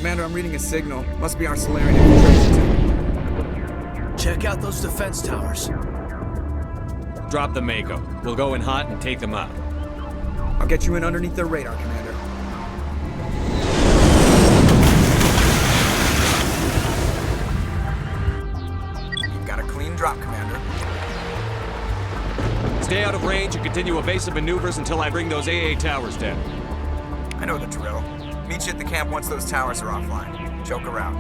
Commander, I'm reading a signal. Must be our Solarian infiltration team. Check out those defense towers. Drop the Mako. We'll go in hot and take them out. I'll get you in underneath their radar, Commander. You've got a clean drop, Commander. Stay out of range and continue evasive maneuvers until I bring those AA towers down. I know the drill. Meet you at the camp once those towers are offline. Joke around.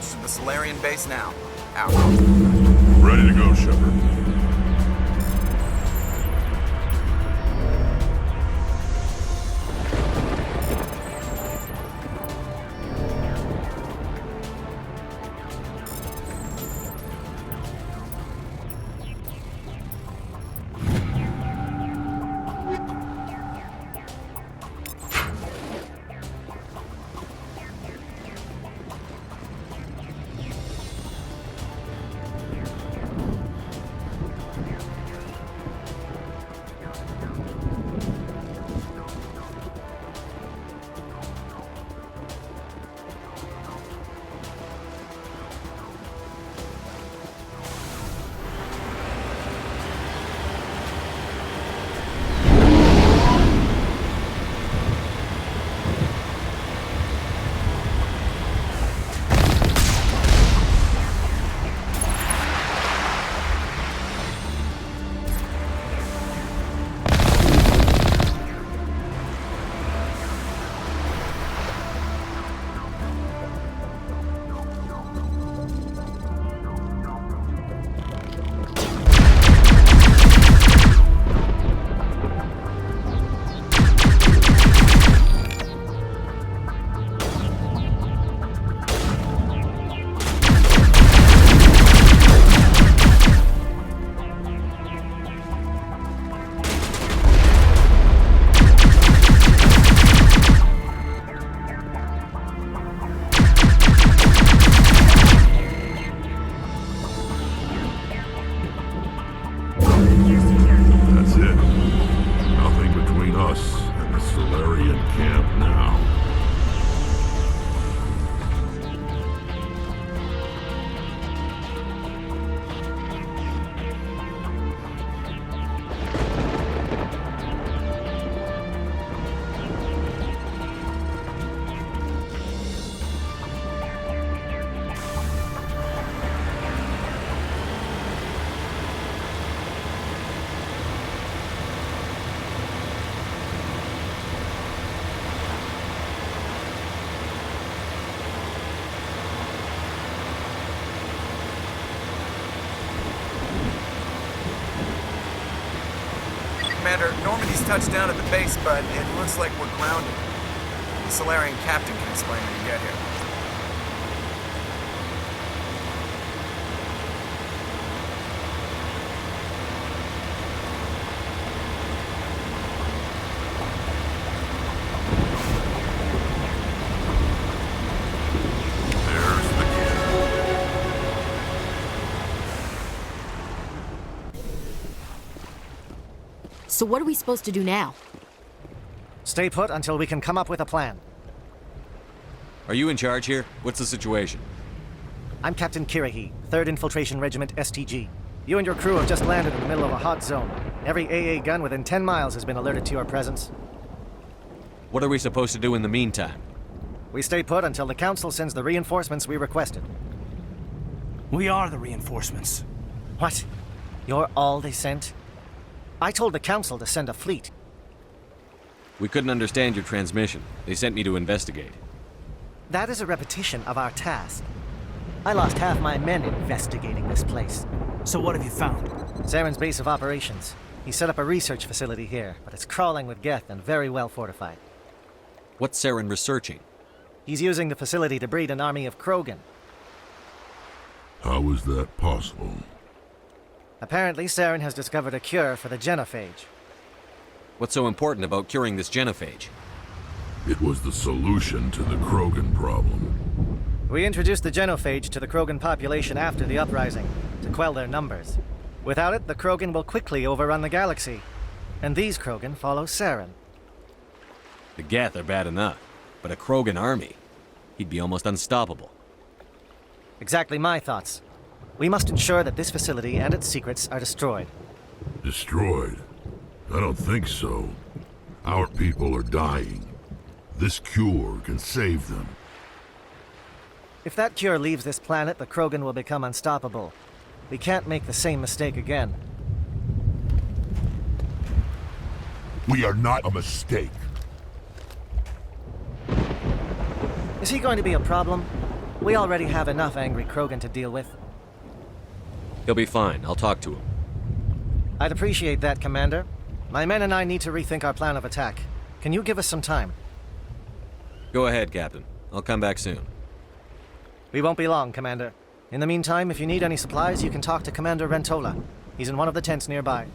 approach to the Solarian base now. Out. Ready to go, Shepard. Commander, Normandy's touched down at the base, but it looks like we're grounded. The Solarian captain can explain when you get here. There's the kid. So what are we supposed to do now? Stay put until we can come up with a plan. Are you in charge here? What's the situation? I'm Captain Kirahi, 3rd Infiltration Regiment STG. You and your crew have just landed in the middle of a hot zone. Every AA gun within 10 miles has been alerted to your presence. What are we supposed to do in the meantime? We stay put until the Council sends the reinforcements we requested. We are the reinforcements. What? You're all they sent? I told the Council to send a fleet. We couldn't understand your transmission. They sent me to investigate. That is a repetition of our task. I lost half my men investigating this place. So what have you found? Zaren's base of operations. He set up a research facility here, but it's crawling with Geth and very well fortified. What's Saren researching? He's using the facility to breed an army of Krogan. How is that possible? Apparently, Saren has discovered a cure for the genophage. What's so important about curing this genophage? It was the solution to the Krogan problem. We introduced the genophage to the Krogan population after the uprising, to quell their numbers. Without it, the Krogan will quickly overrun the galaxy. And these Krogan follow Saren. The Geth are bad enough, but a Krogan army? He'd be almost unstoppable. Exactly my thoughts. We must ensure that this facility and its secrets are destroyed. Destroyed? I don't think so. Our people are dying. This cure can save them. If that cure leaves this planet, the Krogan will become unstoppable. We can't make the same mistake again. We are not a mistake. Is he going to be a problem? We already have enough angry Krogan to deal with. He'll be fine. I'll talk to him. I'd appreciate that, Commander. My men and I need to rethink our plan of attack. Can you give us some time? Go ahead, Captain. I'll come back soon. We won't be long, Commander. In the meantime, if you need any supplies, you can talk to Commander Rentola. He's in one of the tents nearby.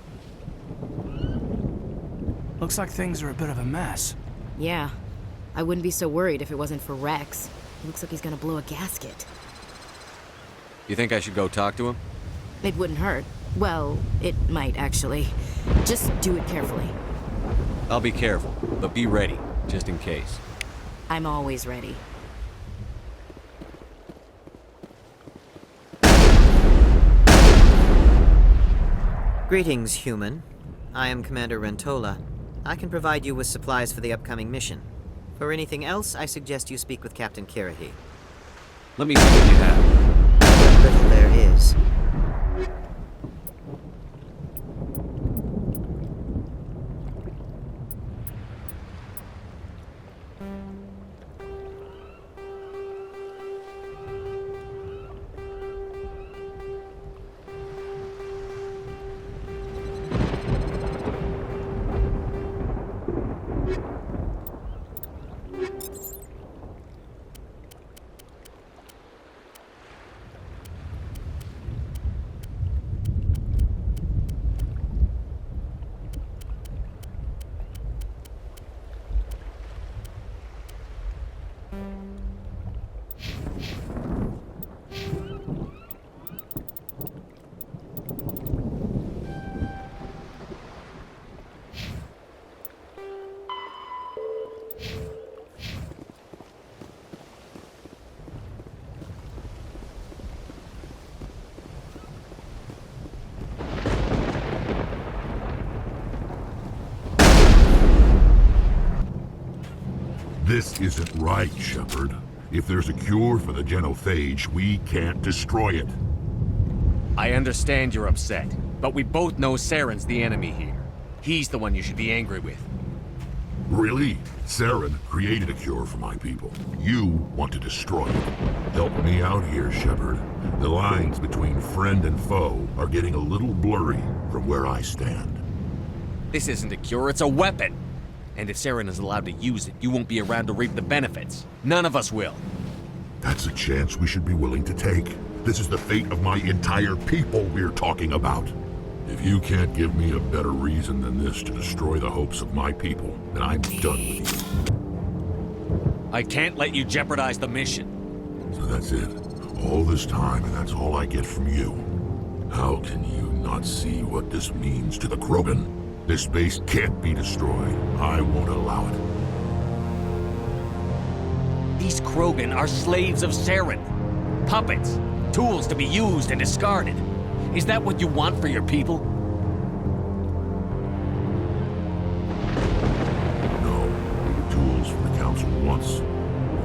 Looks like things are a bit of a mess. Yeah. I wouldn't be so worried if it wasn't for Rex. Looks like he's gonna blow a gasket. You think I should go talk to him? It wouldn't hurt. Well, it might actually. Just do it carefully. I'll be careful, but be ready, just in case. I'm always ready. Greetings, human. I am Commander Rentola. I can provide you with supplies for the upcoming mission. For anything else, I suggest you speak with Captain Kirahi. Let me see what you have. What little there is. This isn't right, Shepard. If there's a cure for the genophage, we can't destroy it. I understand you're upset, but we both know Saren's the enemy here. He's the one you should be angry with. Really? Saren created a cure for my people. You want to destroy it. Help me out here, Shepard. The lines between friend and foe are getting a little blurry from where I stand. This isn't a cure, it's a weapon! And if Saren is allowed to use it, you won't be around to reap the benefits. None of us will. That's a chance we should be willing to take. This is the fate of my entire people we're talking about. If you can't give me a better reason than this to destroy the hopes of my people, then I'm done with you. I can't let you jeopardize the mission. So that's it. All this time, and that's all I get from you. How can you not see what this means to the Krogan? This base can't be destroyed. I won't allow it. These Krogan are slaves of Saren. Puppets. Tools to be used and discarded. Is that what you want for your people? No. We were tools for the Council once.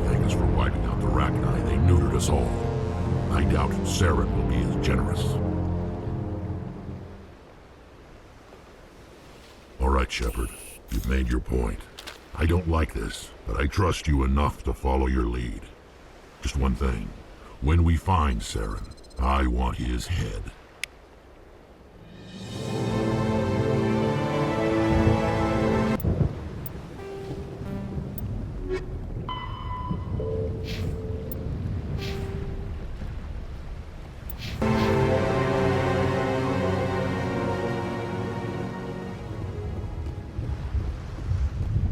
Thank us for wiping out the Rachni. They neutered us all. I doubt Saren will be as generous. All right, Shepard. You've made your point. I don't like this, but I trust you enough to follow your lead. Just one thing. When we find Saren, I want his head.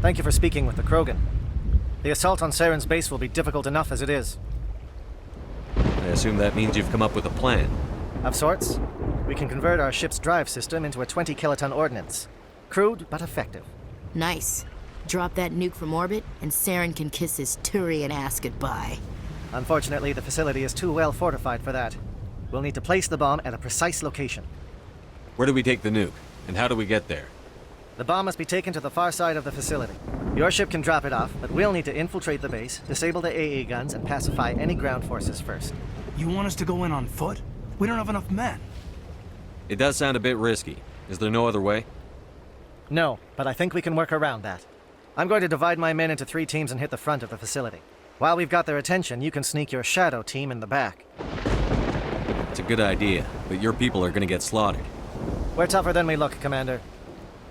Thank you for speaking with the Krogan. The assault on Saren's base will be difficult enough as it is. I assume that means you've come up with a plan. Of sorts. We can convert our ship's drive system into a 20-kiloton ordnance. Crude, but effective. Nice. Drop that nuke from orbit, and Saren can kiss his Turian ass goodbye. Unfortunately, the facility is too well fortified for that. We'll need to place the bomb at a precise location. Where do we take the nuke? And how do we get there? The bomb must be taken to the far side of the facility. Your ship can drop it off, but we'll need to infiltrate the base, disable the AA guns, and pacify any ground forces first. You want us to go in on foot? We don't have enough men. It does sound a bit risky. Is there no other way? No, but I think we can work around that. I'm going to divide my men into 3 teams and hit the front of the facility. While we've got their attention, you can sneak your shadow team in the back. It's a good idea, but your people are gonna get slaughtered. We're tougher than we look, Commander.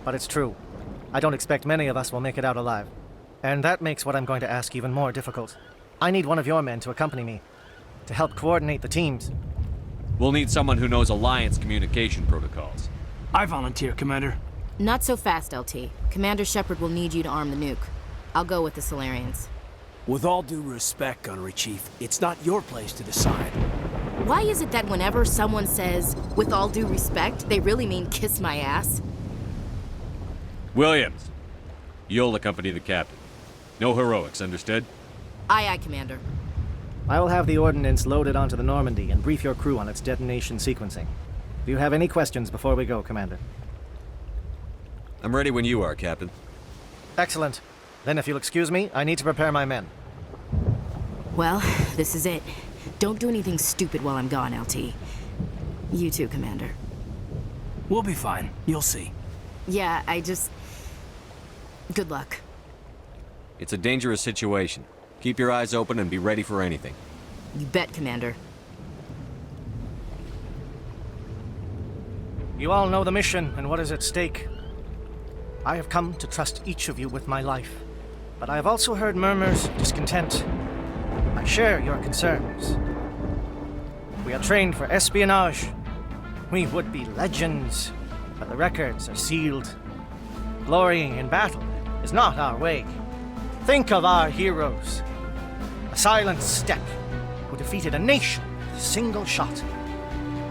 But it's true. I don't expect many of us will make it out alive. And that makes what I'm going to ask even more difficult. I need one of your men to accompany me, to help coordinate the teams. We'll need someone who knows Alliance communication protocols. I volunteer, Commander. Not so fast, LT. Commander Shepard will need you to arm the nuke. I'll go with the Solarians. With all due respect, Gunnery Chief, it's not your place to decide. Why is it that whenever someone says, with all due respect, they really mean kiss my ass? Williams, you'll accompany the captain. No heroics, understood? Aye, aye, Commander. I will have the ordnance loaded onto the Normandy and brief your crew on its detonation sequencing. Do you have any questions before we go, Commander? I'm ready when you are, Captain. Excellent. Then if you'll excuse me, I need to prepare my men. Well, this is it. Don't do anything stupid while I'm gone, LT. You too, Commander. We'll be fine. You'll see. Yeah, good luck. It's a dangerous situation. Keep your eyes open and be ready for anything. You bet, Commander. You all know the mission and what is at stake. I have come to trust each of you with my life, but I have also heard murmurs of discontent. I share your concerns. We are trained for espionage. We would be legends, but the records are sealed. Glorying in battle is not our way. Think of our heroes. A silent step who defeated a nation with a single shot.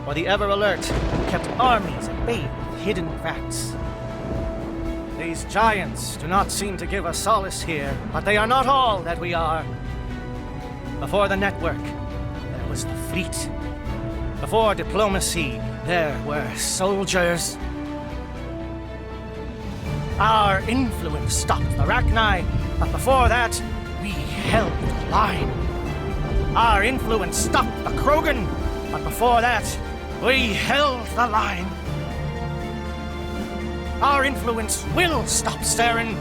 Or the ever-alert who kept armies at bay with hidden facts. These giants do not seem to give us solace here, but they are not all that we are. Before the network, there was the fleet. Before diplomacy, there were soldiers. Our influence stopped the Rachni, but before that, we held the line. Our influence stopped the Krogan, but before that, we held the line. Our influence will stop Saren.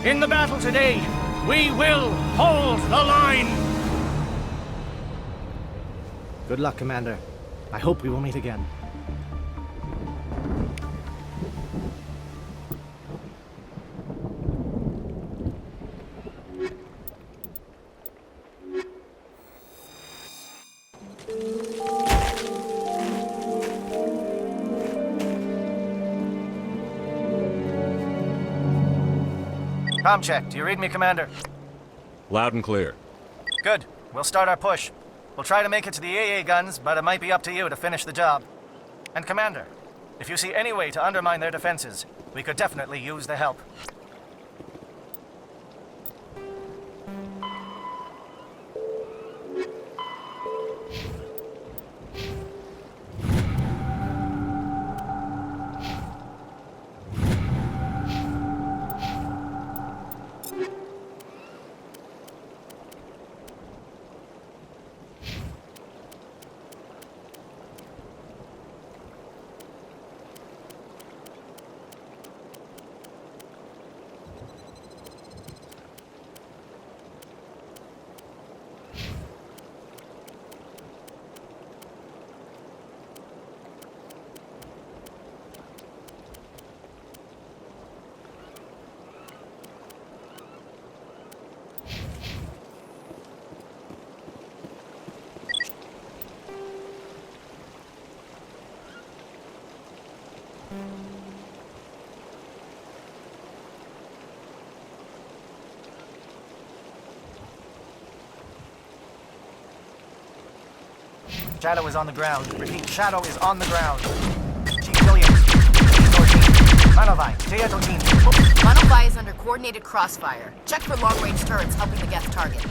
In the battle today, we will hold the line. Good luck, Commander. I hope we will meet again. Com check. Do you read me, Commander? Loud and clear. Good. We'll start our push. We'll try to make it to the AA guns, but it might be up to you to finish the job. And Commander, if you see any way to undermine their defenses, we could definitely use the help. Shadow is on the ground. Repeat, Shadow is on the ground. Chief Williams. Manovai, Teato team. Manovai is under coordinated crossfire. Check for long-range turrets helping the Geth target.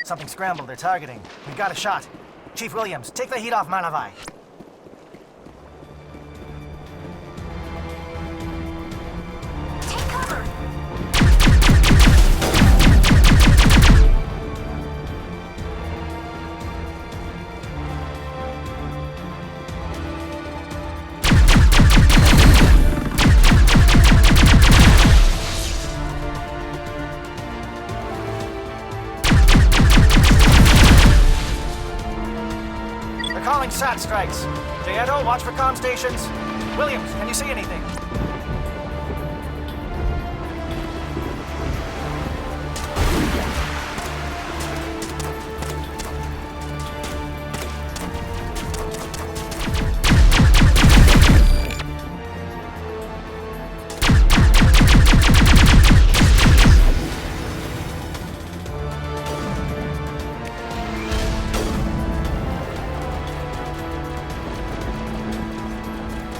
Something scrambled. They're targeting. We got a shot. Chief Williams, take the heat off Manavai. Take cover! They're calling SAT strikes. Jaeto, watch for comm stations. Williams, can you see anything?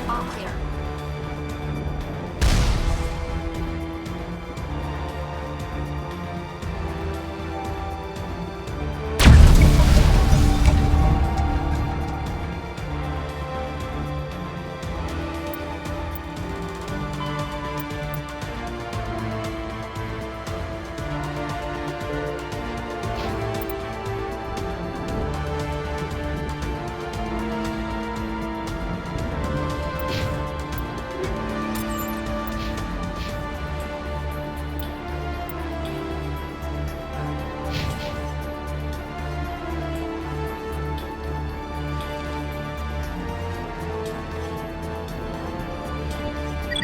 All clear.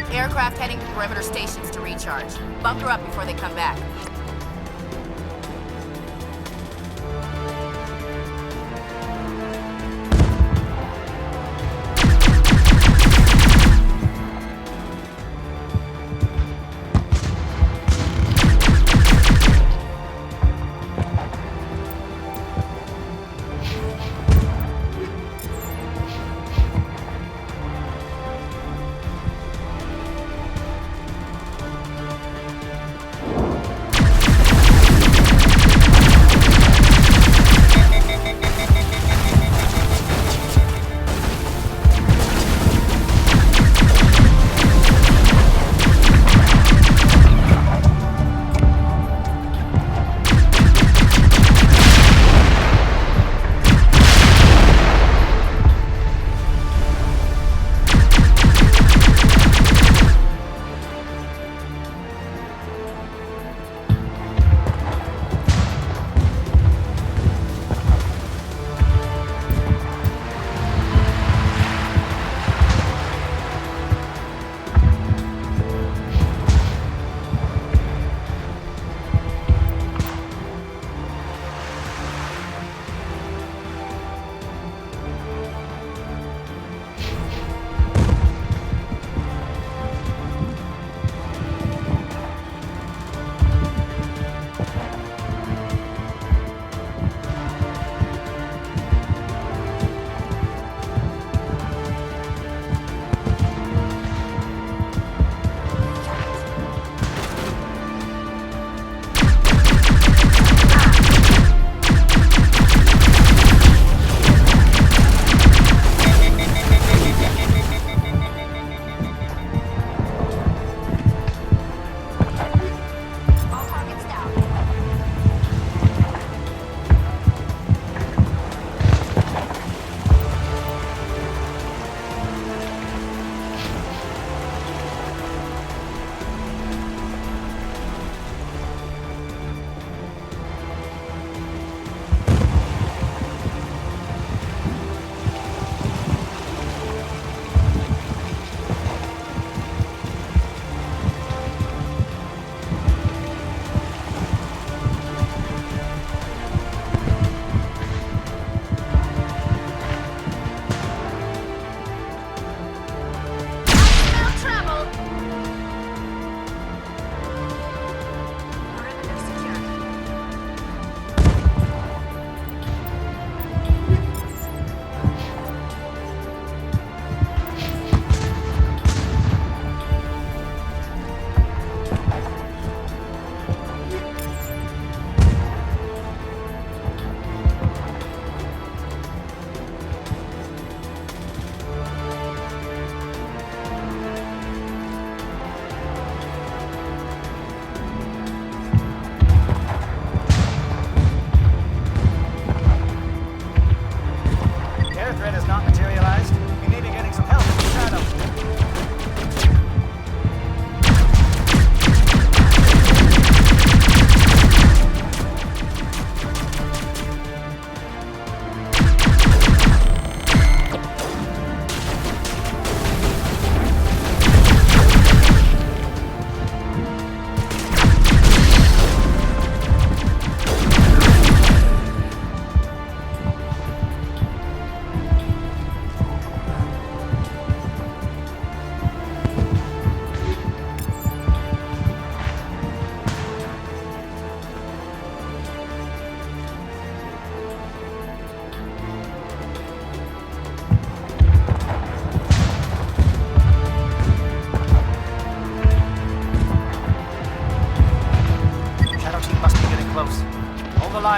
Aircraft heading to perimeter stations to recharge. Bunker up before they come back.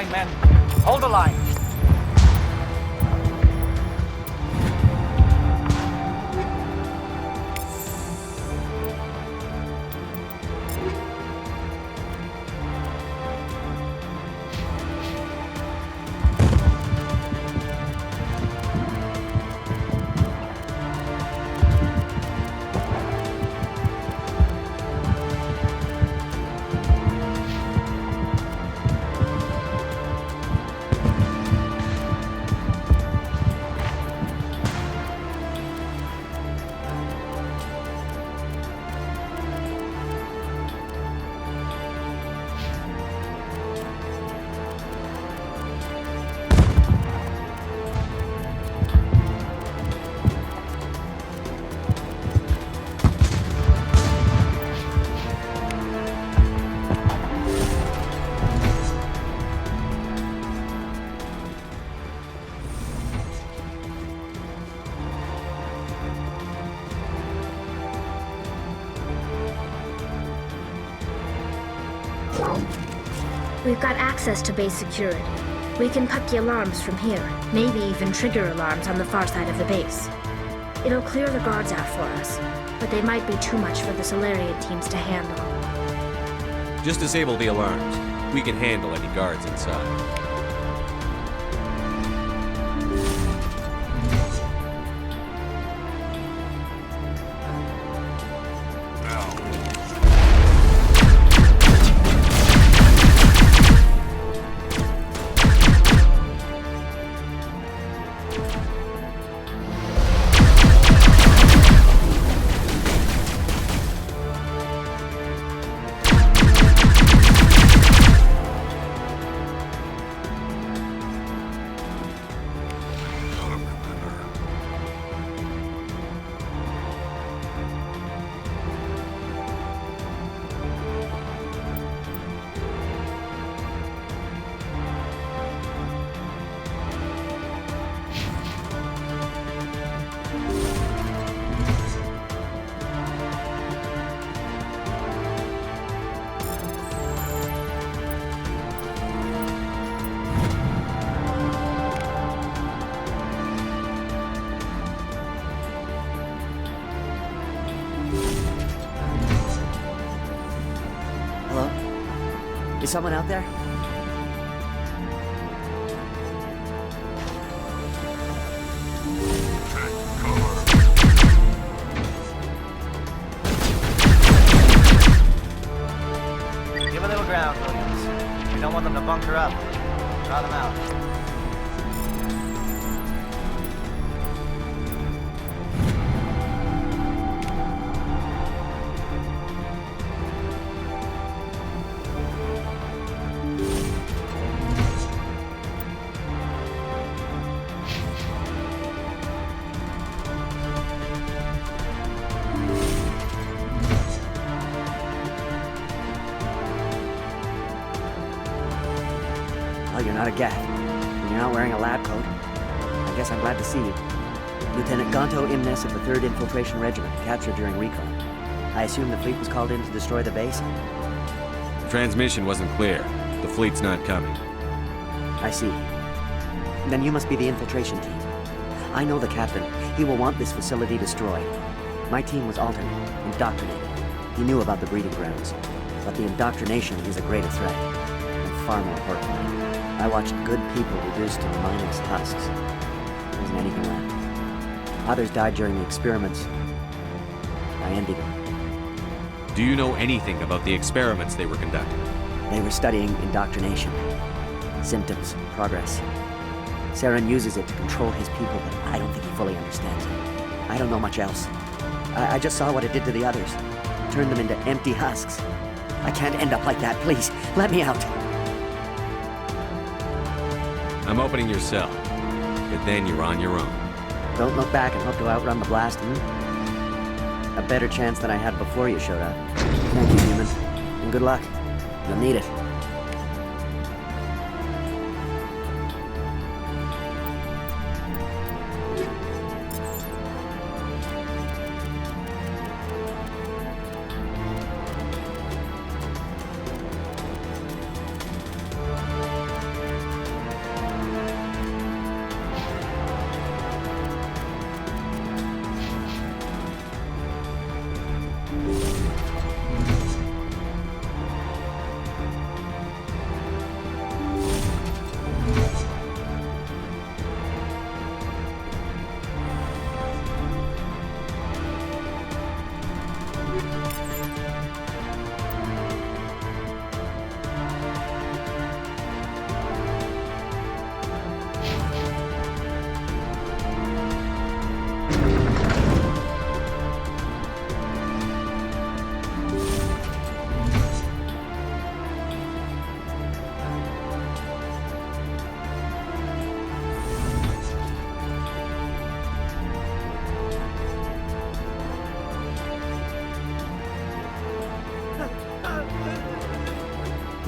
line, men. Hold the line. We've got access to base security. We can put the alarms from here, maybe even trigger alarms on the far side of the base. It'll clear the guards out for us, but they might be too much for the Solarian teams to handle. Just disable the alarms. We can handle any guards inside. Is someone out there? Give a little ground, Williams. We don't want them to bunker up. Draw them out. Well, you're not a Gath, and you're not wearing a lab coat. I guess I'm glad to see you. Lieutenant Gonto Imnes of the 3rd Infiltration Regiment, captured during recon. I assume the fleet was called in to destroy the base? The transmission wasn't clear. The fleet's not coming. I see. Then you must be the infiltration team. I know the captain. He will want this facility destroyed. My team was altered, indoctrinated. He knew about the breeding grounds. But the indoctrination is a greater threat, and far more horrifying. I watched good people reduced to mindless husks. There wasn't anything left. Others died during the experiments. I envied them. Do you know anything about the experiments they were conducting? They were studying indoctrination. Symptoms, progress. Saren uses it to control his people, but I don't think he fully understands it. I don't know much else. I just saw what it did to the others. Turned them into empty husks. I can't end up like that, please. Let me out. I'm opening your cell, but then you're on your own. Don't look back and hope to outrun the blast, A better chance than I had before you showed up. Thank you, human. And good luck. You'll need it.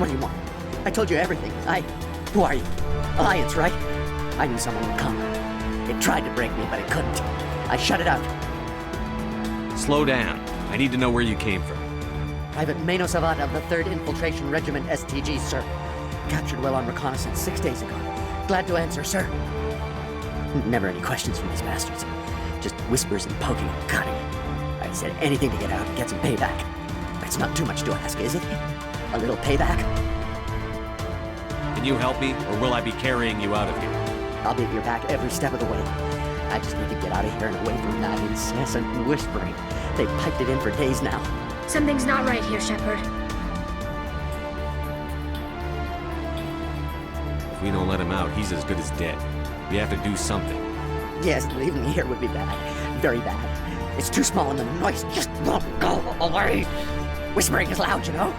What do you want? I told you everything. Who are you? Alliance, right? I knew someone would come. It tried to break me, but it couldn't. I shut it out. Slow down. I need to know where you came from. Private Mano Savat of the 3rd Infiltration Regiment STG, sir. Captured while on reconnaissance 6 days ago. Glad to answer, sir. Never any questions from these bastards. Just whispers and poking and cutting. I said anything to get out and get some payback. That's not too much to ask, is it? A little payback? Can you help me, or will I be carrying you out of here? I'll be at your back every step of the way. I just need to get out of here and away from that incessant whispering. They've piped it in for days now. Something's not right here, Shepard. If we don't let him out, he's as good as dead. We have to do something. Yes, leaving me here would be bad. Very bad. It's too small and the noise just won't go away. Whispering is loud, you know?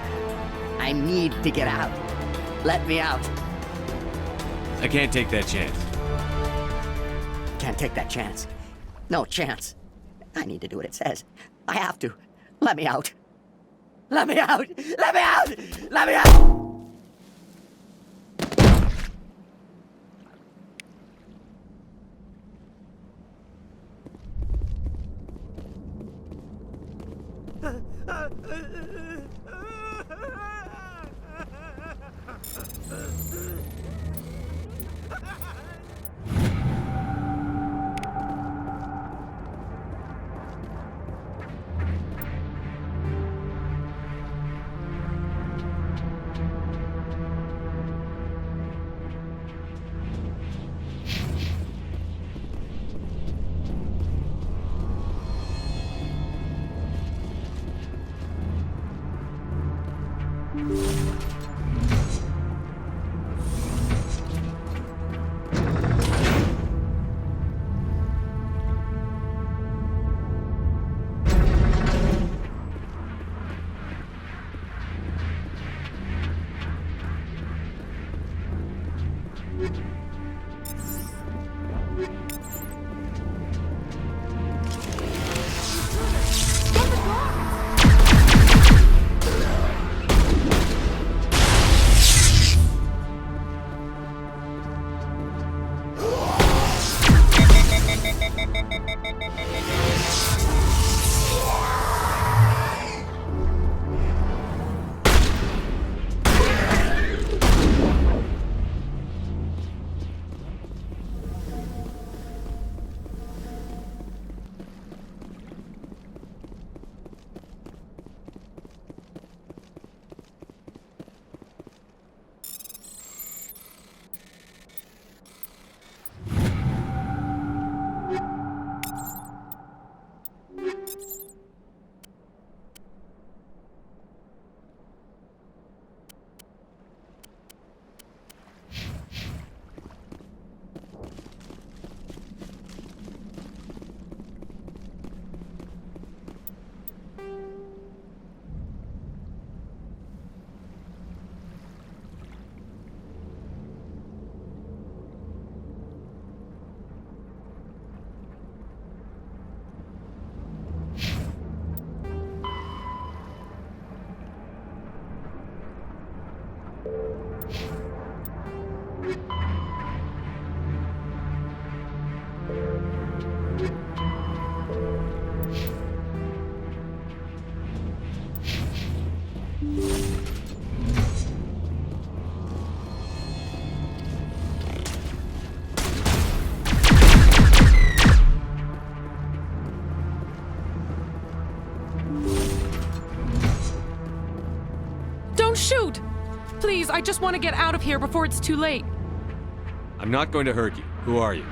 I need to get out. Let me out. I can't take that chance. Can't take that chance. No chance. I need to do what it says. I have to. Let me out. Let me out! Let me out! Let me out! Don't shoot! Please, I just want to get out of here before it's too late. I'm not going to hurt you. Who are you?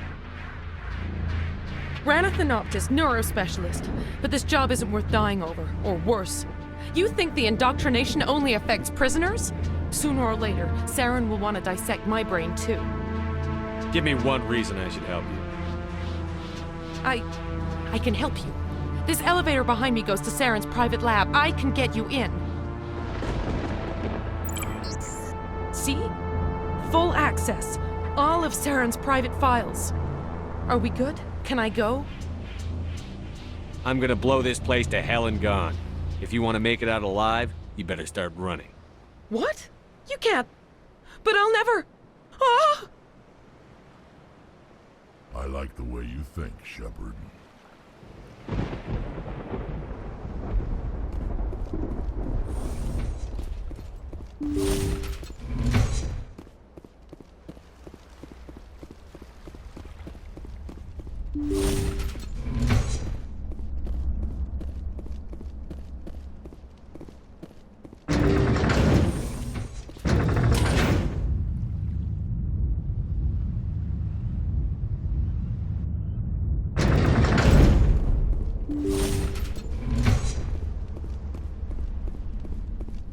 Ranathanoptis, neurospecialist. But this job isn't worth dying over, or worse. You think the indoctrination only affects prisoners? Sooner or later, Saren will want to dissect my brain too. Give me one reason I should help you. I can help you. This elevator behind me goes to Saren's private lab. I can get you in. See? Full access. All of Saren's private files. Are we good? Can I go? I'm gonna blow this place to hell and gone. If you want to make it out alive, you better start running. What? You can't. But I'll never. Ah! I like the way you think, Shepard.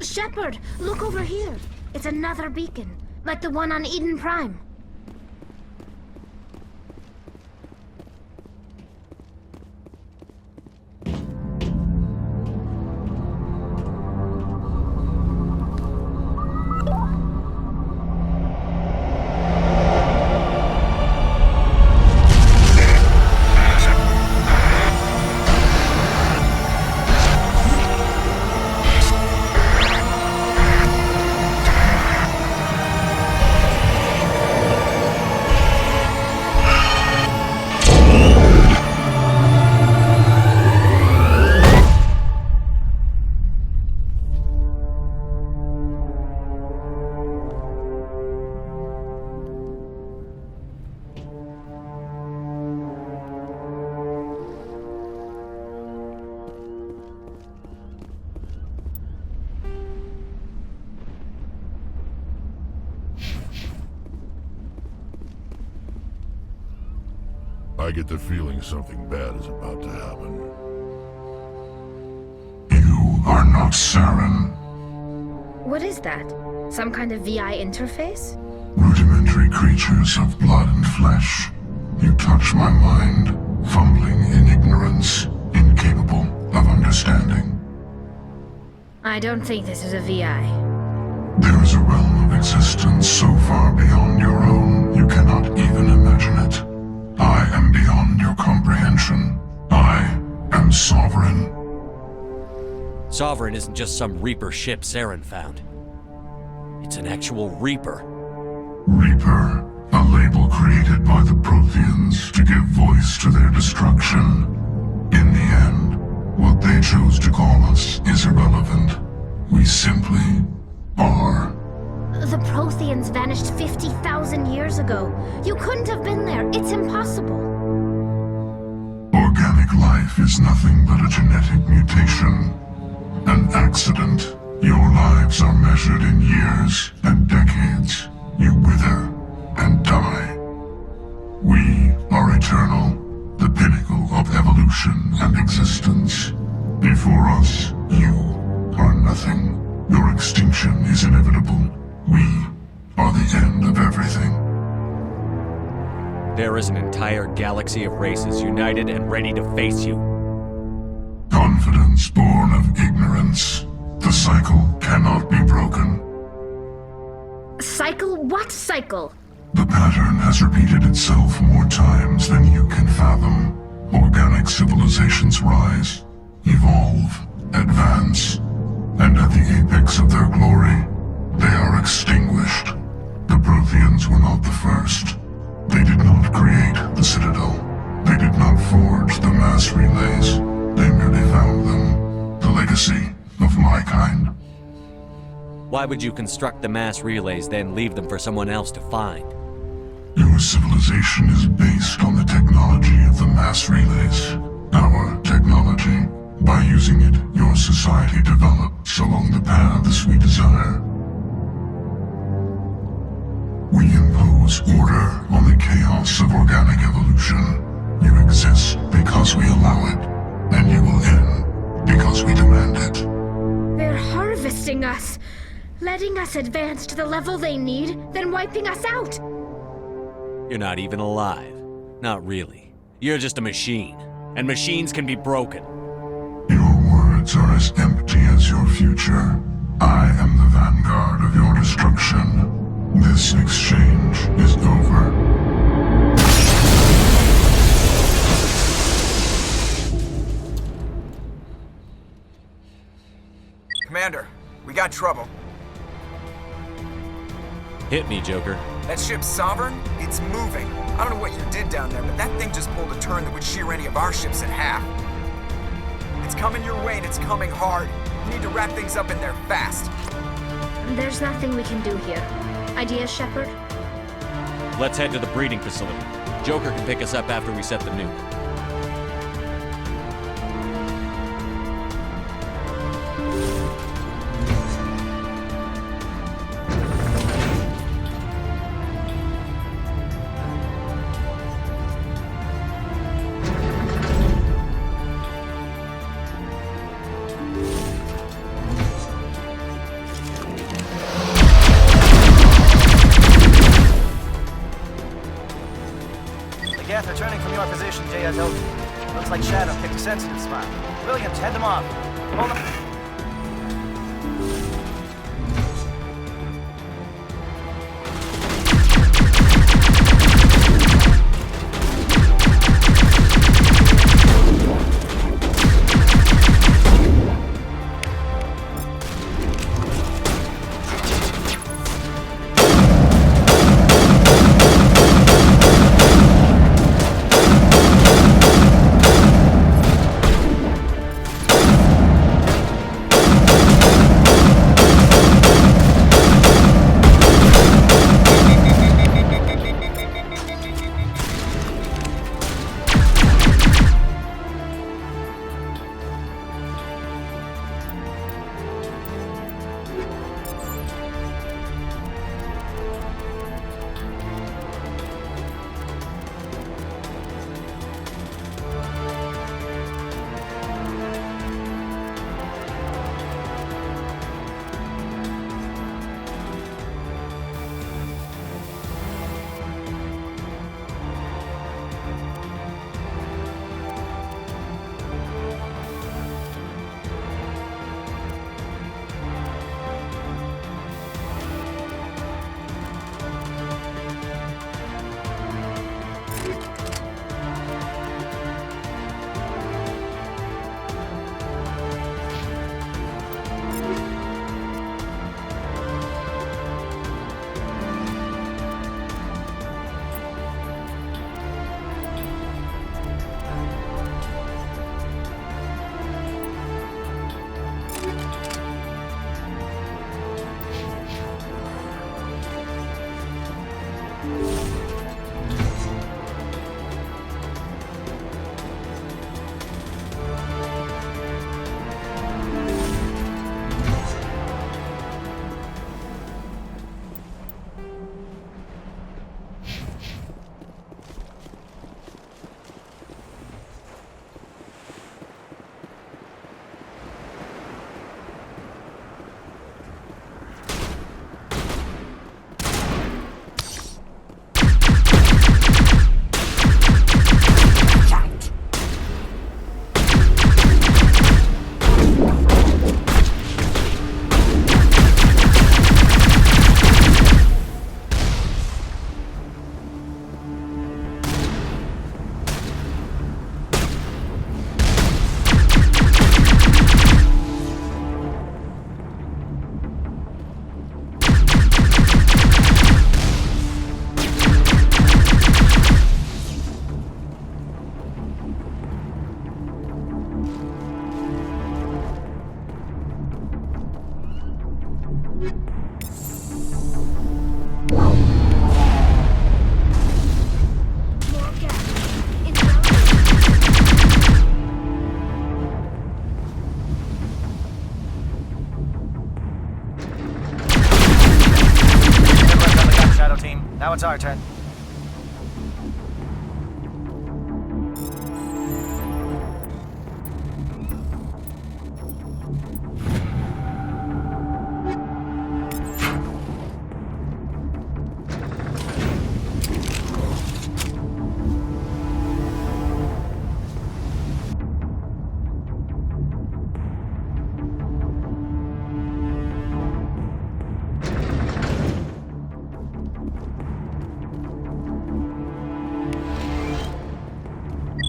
Shepard, look over here. It's another beacon, like the one on Eden Prime. I get the feeling something bad is about to happen. You are not Saren. What is that? Some kind of VI interface? Rudimentary creatures of blood and flesh. You touch my mind, fumbling in ignorance, incapable of understanding. I don't think this is a VI. There is a realm of existence so far beyond your own, you cannot even imagine it. I am beyond your comprehension. I am Sovereign. Sovereign isn't just some Reaper ship Saren found. It's an actual Reaper. Reaper, a label created by the Protheans to give voice to their destruction. In the end, what they chose to call us is irrelevant. We simply are. The Protheans vanished 50,000 years ago. You couldn't have been there. It's impossible. Organic life is nothing but a genetic mutation. An accident. Your lives are measured in years and decades. You wither and die. We are eternal, the pinnacle of evolution and existence. Before us, you are nothing. Your extinction is inevitable. We are the end of everything. There is an entire galaxy of races united and ready to face you. Confidence born of ignorance. The cycle cannot be broken. Cycle? What cycle? The pattern has repeated itself more times than you can fathom. Organic civilizations rise, evolve, advance, and at the apex of their glory, they are extinguished. The Protheans were not the first. They did not create the Citadel. They did not forge the mass relays. They merely found them. The legacy of my kind. Why would you construct the mass relays, then leave them for someone else to find? Your civilization is based on the technology of the mass relays. Our technology. By using it, your society develops along the paths we desire. We impose order on the chaos of organic evolution. You exist because we allow it, and you will end because we demand it. They're harvesting us, letting us advance to the level they need, then wiping us out. You're not even alive. Not really. You're just a machine, and machines can be broken. Your words are as empty as your future. I am the vanguard of your destruction. This exchange is over. Commander, we got trouble. Hit me, Joker. That ship's Sovereign? It's moving. I don't know what you did down there, but that thing just pulled a turn that would shear any of our ships in half. It's coming your way and it's coming hard. You need to wrap things up in there fast. There's nothing we can do here. Ideas, Shepard? Let's head to the breeding facility. Joker can pick us up after we set the nuke. Geth returning from your position, J.S. Looks like Shadow picked a sensitive spot. Williams, head them off. Hold them. Now it's our turn.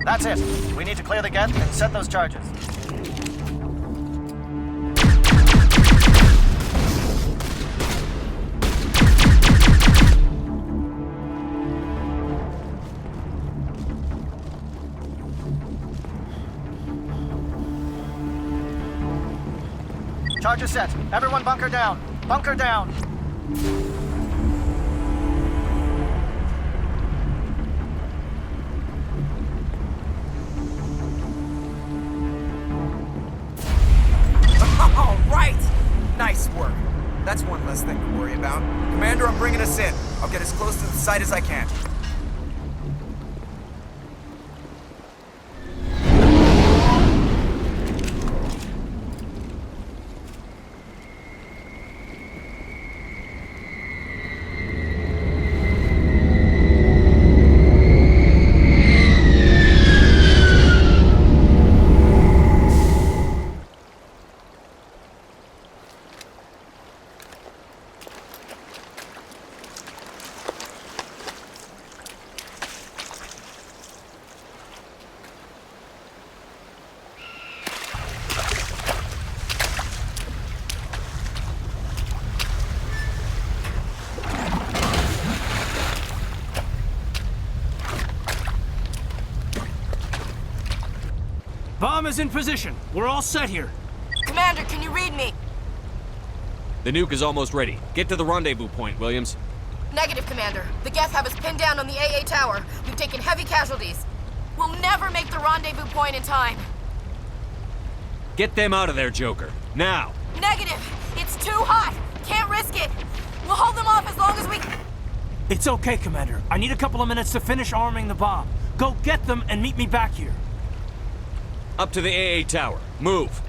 That's it. We need to clear the gate and set those charges. Charges set. Everyone bunker down. Bunker down. All right! Nice work. That's one less thing to worry about. Commander, I'm bringing us in. I'll get as close to the site as I can. Bomb is in position. We're all set here. Commander, can you read me? The nuke is almost ready. Get to the rendezvous point, Williams. Negative, Commander. The Geth have us pinned down on the AA tower. We've taken heavy casualties. We'll never make the rendezvous point in time. Get them out of there, Joker. Now! Negative! It's too hot! Can't risk it! We'll hold them off as long as we... It's okay, Commander. I need a couple of minutes to finish arming the bomb. Go get them and meet me back here. Up to the AA tower. Move!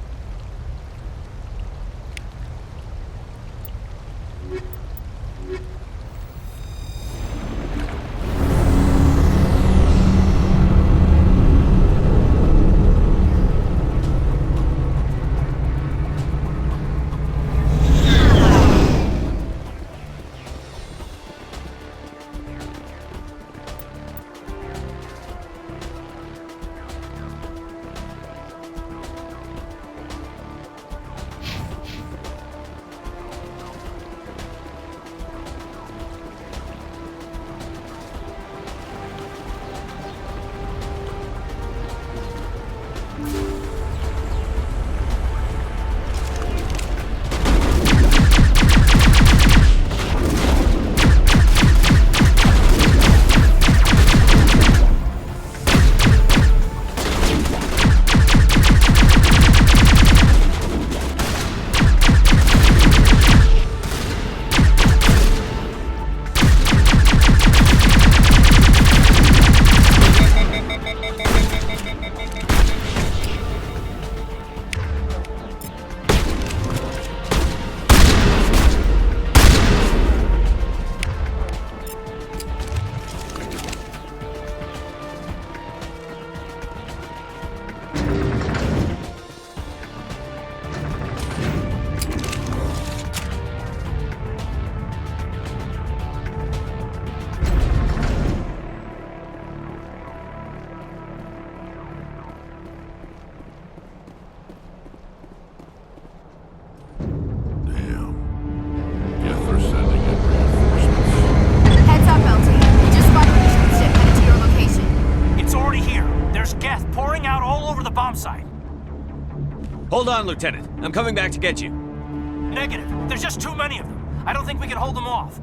Hold on, Lieutenant. I'm coming back to get you. Negative. There's just too many of them. I don't think we can hold them off.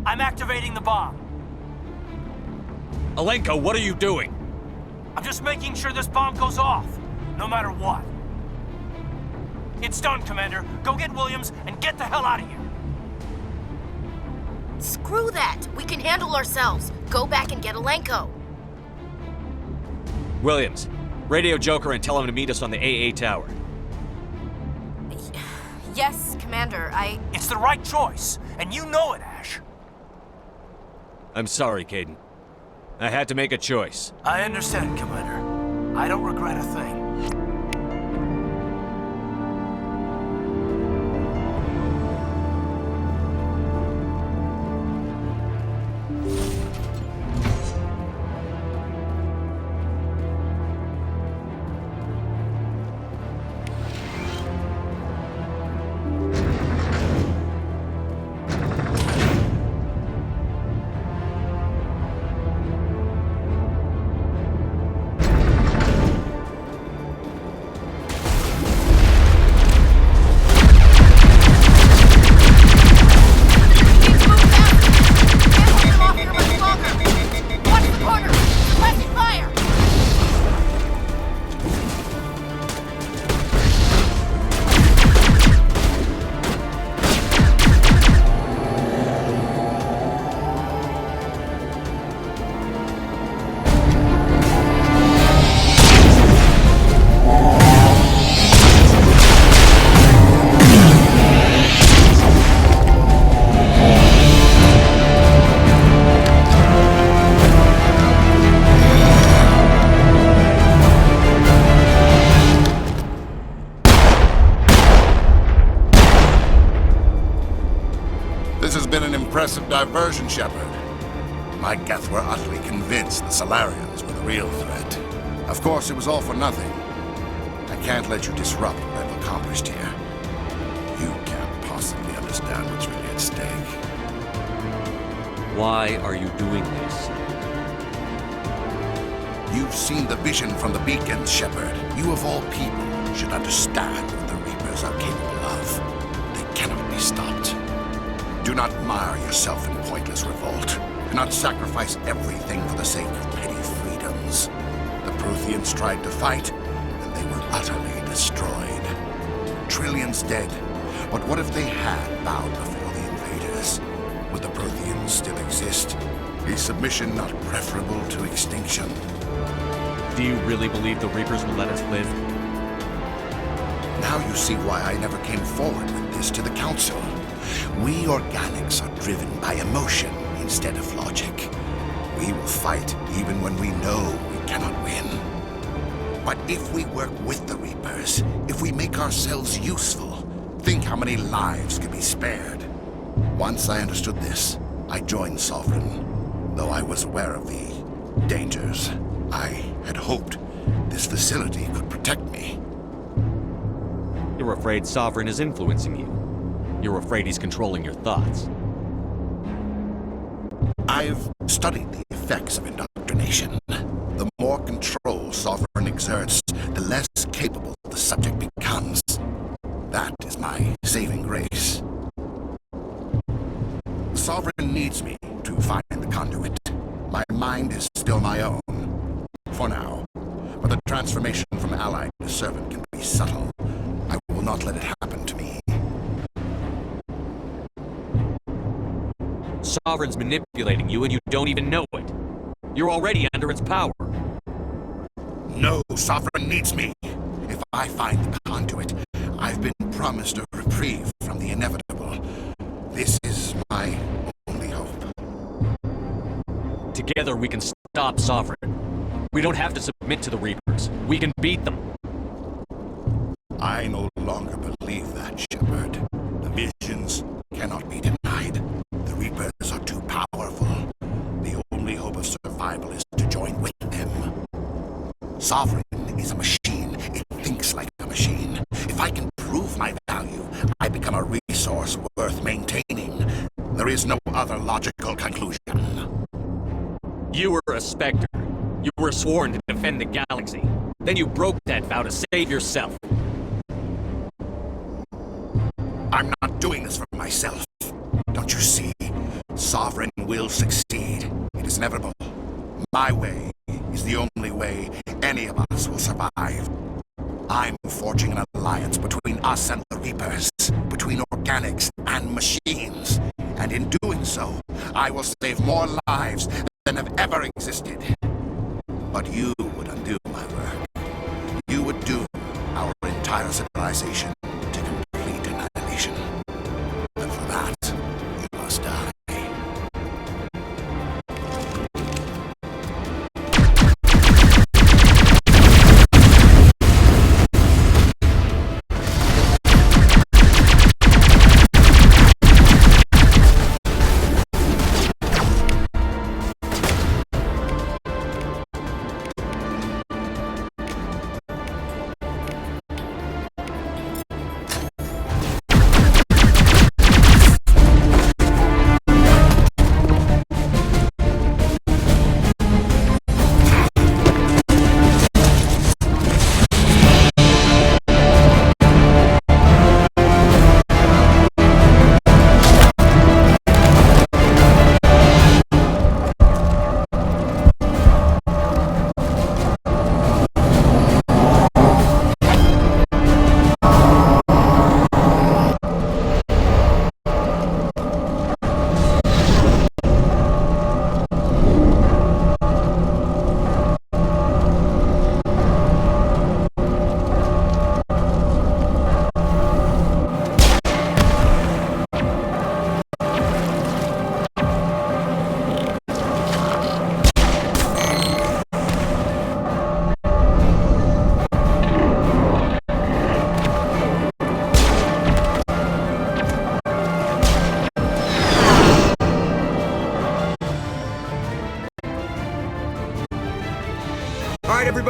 I'm activating the bomb. Alenko, what are you doing? I'm just making sure this bomb goes off, no matter what. It's done, Commander. Go get Williams and get the hell out of here. Screw that! We can handle ourselves. Go back and get Alenko. Williams, radio Joker and tell him to meet us on the AA tower. Yes, Commander, It's the right choice, and you know it, Ash. I'm sorry, Caden. I had to make a choice. I understand, Commander. I don't regret a thing. has been an impressive diversion, Shepard. My Geth were utterly convinced the Solarians were the real threat. Of course, it was all for nothing. I can't let you disrupt what I've accomplished here. You can't possibly understand what's really at stake. Why are you doing this? You've seen the vision from the beacons, Shepard. You of all people should understand what the Reapers are capable of. They cannot be stopped. Do not mire yourself in pointless revolt. Do not sacrifice everything for the sake of petty freedoms. The Protheans tried to fight, and they were utterly destroyed. Trillions dead. But what if they had bowed before the invaders? Would the Protheans still exist? Is submission not preferable to extinction? Do you really believe the Reapers will let us live? Now you see why I never came forward with this to the Council. We organics are driven by emotion instead of logic. We will fight even when we know we cannot win. But if we work with the Reapers, if we make ourselves useful, think how many lives could be spared. Once I understood this, I joined Sovereign, though I was aware of the dangers. I had hoped this facility could protect me. You're afraid Sovereign is influencing you. You're afraid he's controlling your thoughts. I've studied the effects of indoctrination. The more control Sovereign exerts, the less capable the subject becomes. That is my saving grace. Sovereign needs me to find the conduit. My mind is still my own. For now. But the transformation from ally to servant can be subtle. I will not let it happen to me. Sovereign's manipulating you and you don't even know it. You're already under its power. No, Sovereign needs me. If I find the conduit, I've been promised a reprieve from the inevitable. This is my only hope. Together we can stop Sovereign. We don't have to submit to the Reapers. We can beat them. I no longer believe that, Shepard. The visions cannot be denied. The Reapers are too powerful. The only hope of survival is to join with them. Sovereign is a machine. It thinks like a machine. If I can prove my value, I become a resource worth maintaining. There is no other logical conclusion. You were a Spectre. You were sworn to defend the galaxy. Then you broke that vow to save yourself. I'm not doing this for myself. Don't you see? Sovereign will succeed. It is inevitable. My way is the only way any of us will survive. I'm forging an alliance between us and the Reapers, between organics and machines. And in doing so, I will save more lives than have ever existed. But you would undo my work. You would doom our entire civilization to complete annihilation. And for that, you must die.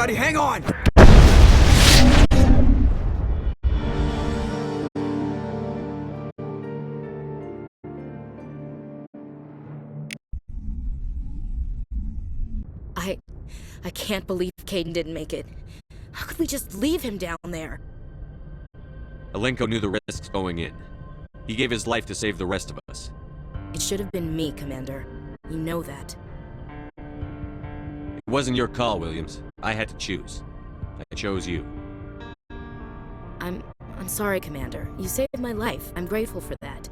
everybody, hang on! I can't believe Caden didn't make it. How could we just leave him down there? Alenko knew the risks going in. He gave his life to save the rest of us. It should have been me, Commander. You know that. It wasn't your call, Williams. I had to choose. I chose you. I'm sorry, Commander. You saved my life. I'm grateful for that.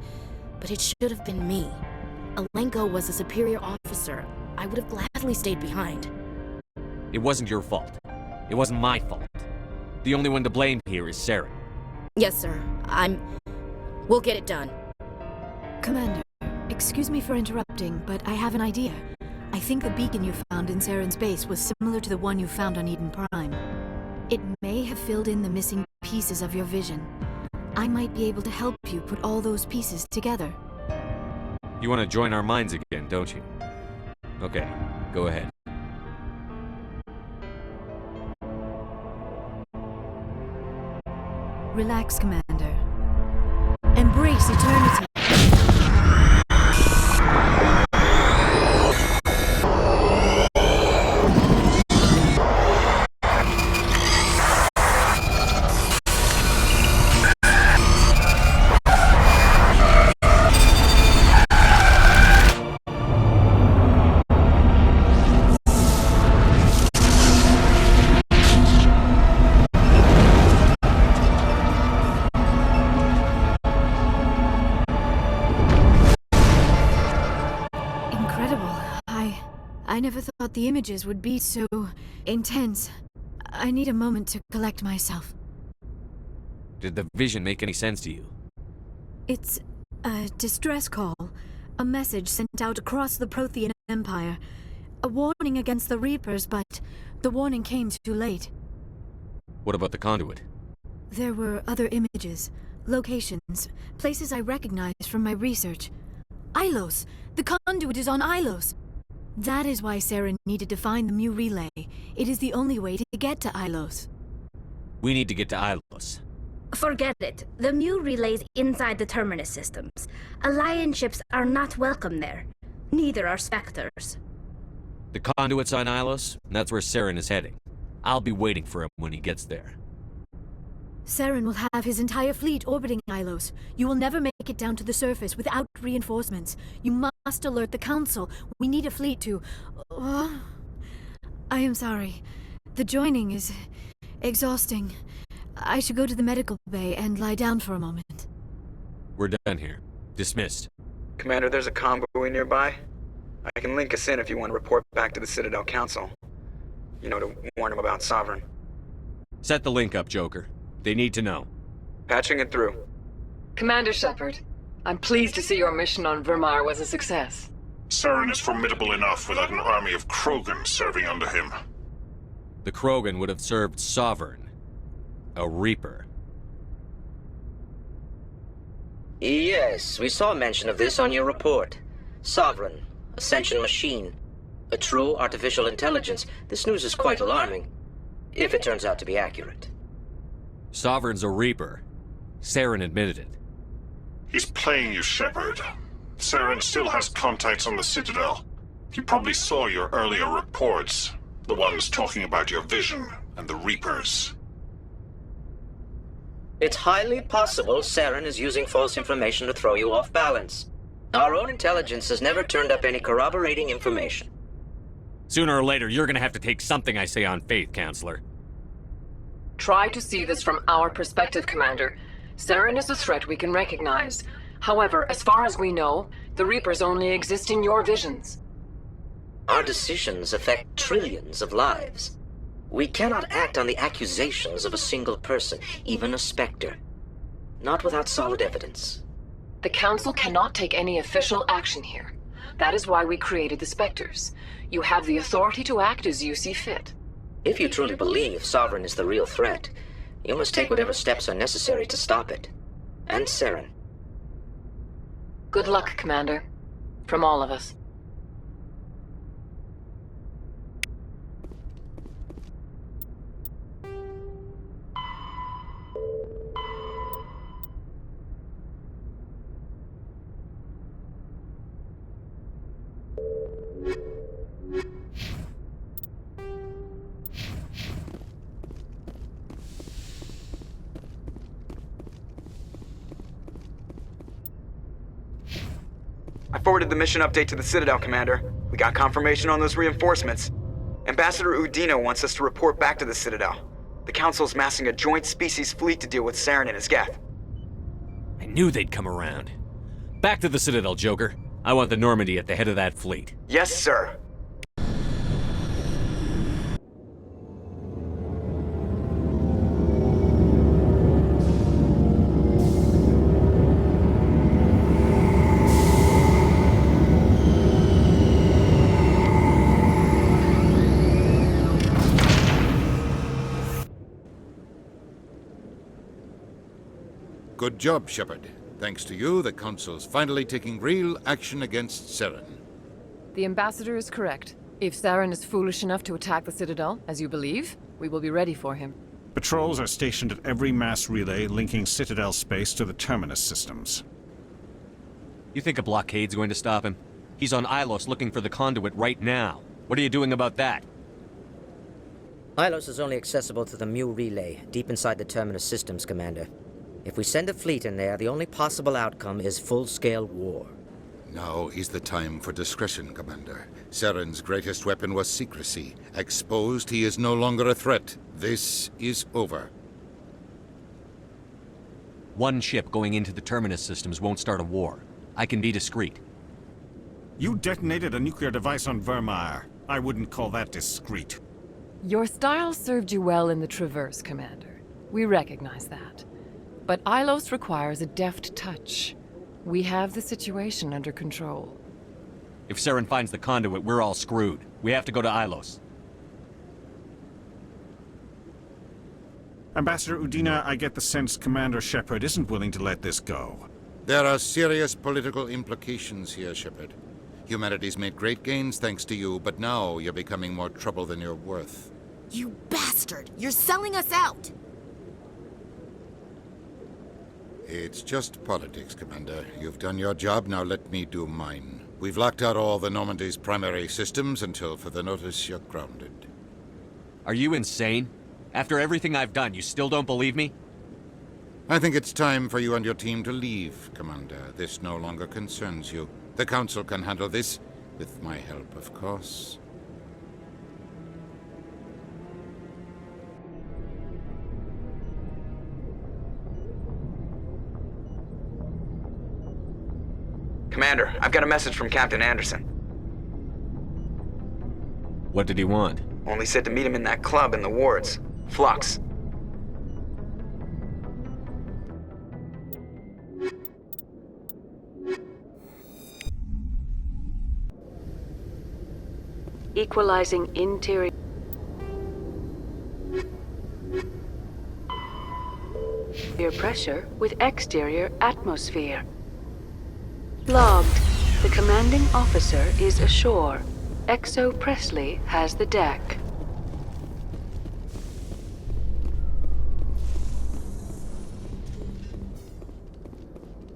But it should have been me. Alenko was a superior officer. I would have gladly stayed behind. It wasn't your fault. It wasn't my fault. The only one to blame here is Saren. Yes, sir. We'll get it done. Commander, excuse me for interrupting, but I have an idea. I think the beacon you found in Saren's base was similar to the one you found on Eden Prime. It may have filled in the missing pieces of your vision. I might be able to help you put all those pieces together. You want to join our minds again, don't you? Okay, go ahead. Relax, Commander. Embrace eternity. I never thought the images would be so intense. I need a moment to collect myself. Did the vision make any sense to you? It's a distress call. A message sent out across the Prothean Empire. A warning against the Reapers, but the warning came too late. What about the conduit? There were other images, locations, places I recognized from my research. Ilos! The conduit is on Ilos! That is why Saren needed to find the Mu relay. It is the only way to get to Ilos. We need to get to Ilos. Forget it. The Mu relay's inside the Terminus systems. Alliance ships are not welcome there. Neither are Spectres. The conduit's on Ilos, and that's where Saren is heading. I'll be waiting for him when he gets there. Saren will have his entire fleet orbiting Ilos. You will never make it down to the surface without reinforcements. You must alert the Council. We need a fleet to... I am sorry. The joining is exhausting. I should go to the medical bay and lie down for a moment. We're done here. Dismissed. Commander, there's a convoy nearby. I can link us in if you want to report back to the Citadel Council. You know, to warn them about Sovereign. Set the link up, Joker. They need to know. Patching it through. Commander Shepard, I'm pleased to see your mission on Vermeer was a success. Saren is formidable enough without an army of Krogan serving under him. The Krogan would have served Sovereign. A Reaper. Yes, we saw mention of this on your report. Sovereign, a sentient machine, a true artificial intelligence. This news is quite alarming, if it turns out to be accurate. Sovereign's a Reaper. Saren admitted it. He's playing you, Shepard. Saren still has contacts on the Citadel. He probably saw your earlier reports. The ones talking about your vision and the Reapers. It's highly possible Saren is using false information to throw you off balance. Our own intelligence has never turned up any corroborating information. Sooner or later, you're gonna have to take something I say on faith, Counselor. Try to see this from our perspective, Commander. Saren is a threat we can recognize. However, as far as we know, the Reapers only exist in your visions. Our decisions affect trillions of lives. We cannot act on the accusations of a single person, even a Spectre. Not without solid evidence. The Council cannot take any official action here. That is why we created the Spectres. You have the authority to act as you see fit. If you truly believe Sovereign is the real threat, you must take whatever steps are necessary to stop it. And Saren. Good luck, Commander. From all of us. I forwarded the mission update to the Citadel, Commander. We got confirmation on those reinforcements. Ambassador Udina wants us to report back to the Citadel. The Council's massing a joint species fleet to deal with Saren and his Geth. I knew they'd come around. Back to the Citadel, Joker. I want the Normandy at the head of that fleet. Yes, sir. Good job, Shepard. Thanks to you, the Council's finally taking real action against Saren. The Ambassador is correct. If Saren is foolish enough to attack the Citadel, as you believe, we will be ready for him. Patrols are stationed at every mass relay linking Citadel space to the Terminus systems. You think a blockade's going to stop him? He's on Ilos looking for the conduit right now. What are you doing about that? Ilos is only accessible to the Mu relay, deep inside the Terminus systems, Commander. If we send a fleet in there, the only possible outcome is full-scale war. Now is the time for discretion, Commander. Saren's greatest weapon was secrecy. Exposed, he is no longer a threat. This is over. One ship going into the Terminus systems won't start a war. I can be discreet. You detonated a nuclear device on Vermeer. I wouldn't call that discreet. Your style served you well in the Traverse, Commander. We recognize that. But Ilos requires a deft touch. We have the situation under control. If Saren finds the conduit, we're all screwed. We have to go to Ilos. Ambassador Udina, I get the sense Commander Shepard isn't willing to let this go. There are serious political implications here, Shepard. Humanity's made great gains thanks to you, but now you're becoming more trouble than you're worth. You bastard! You're selling us out! It's just politics, Commander. You've done your job, now let me do mine. We've locked out all the Normandy's primary systems until further notice you're grounded. Are you insane? After everything I've done, you still don't believe me? I think it's time for you and your team to leave, Commander. This no longer concerns you. The Council can handle this, with my help, of course. Commander, I've got a message from Captain Anderson. What did he want? Only said to meet him in that club in the wards. Flux. Equalizing interior pressure with exterior atmosphere. Logged. The commanding officer is ashore. Exo Presley has the deck.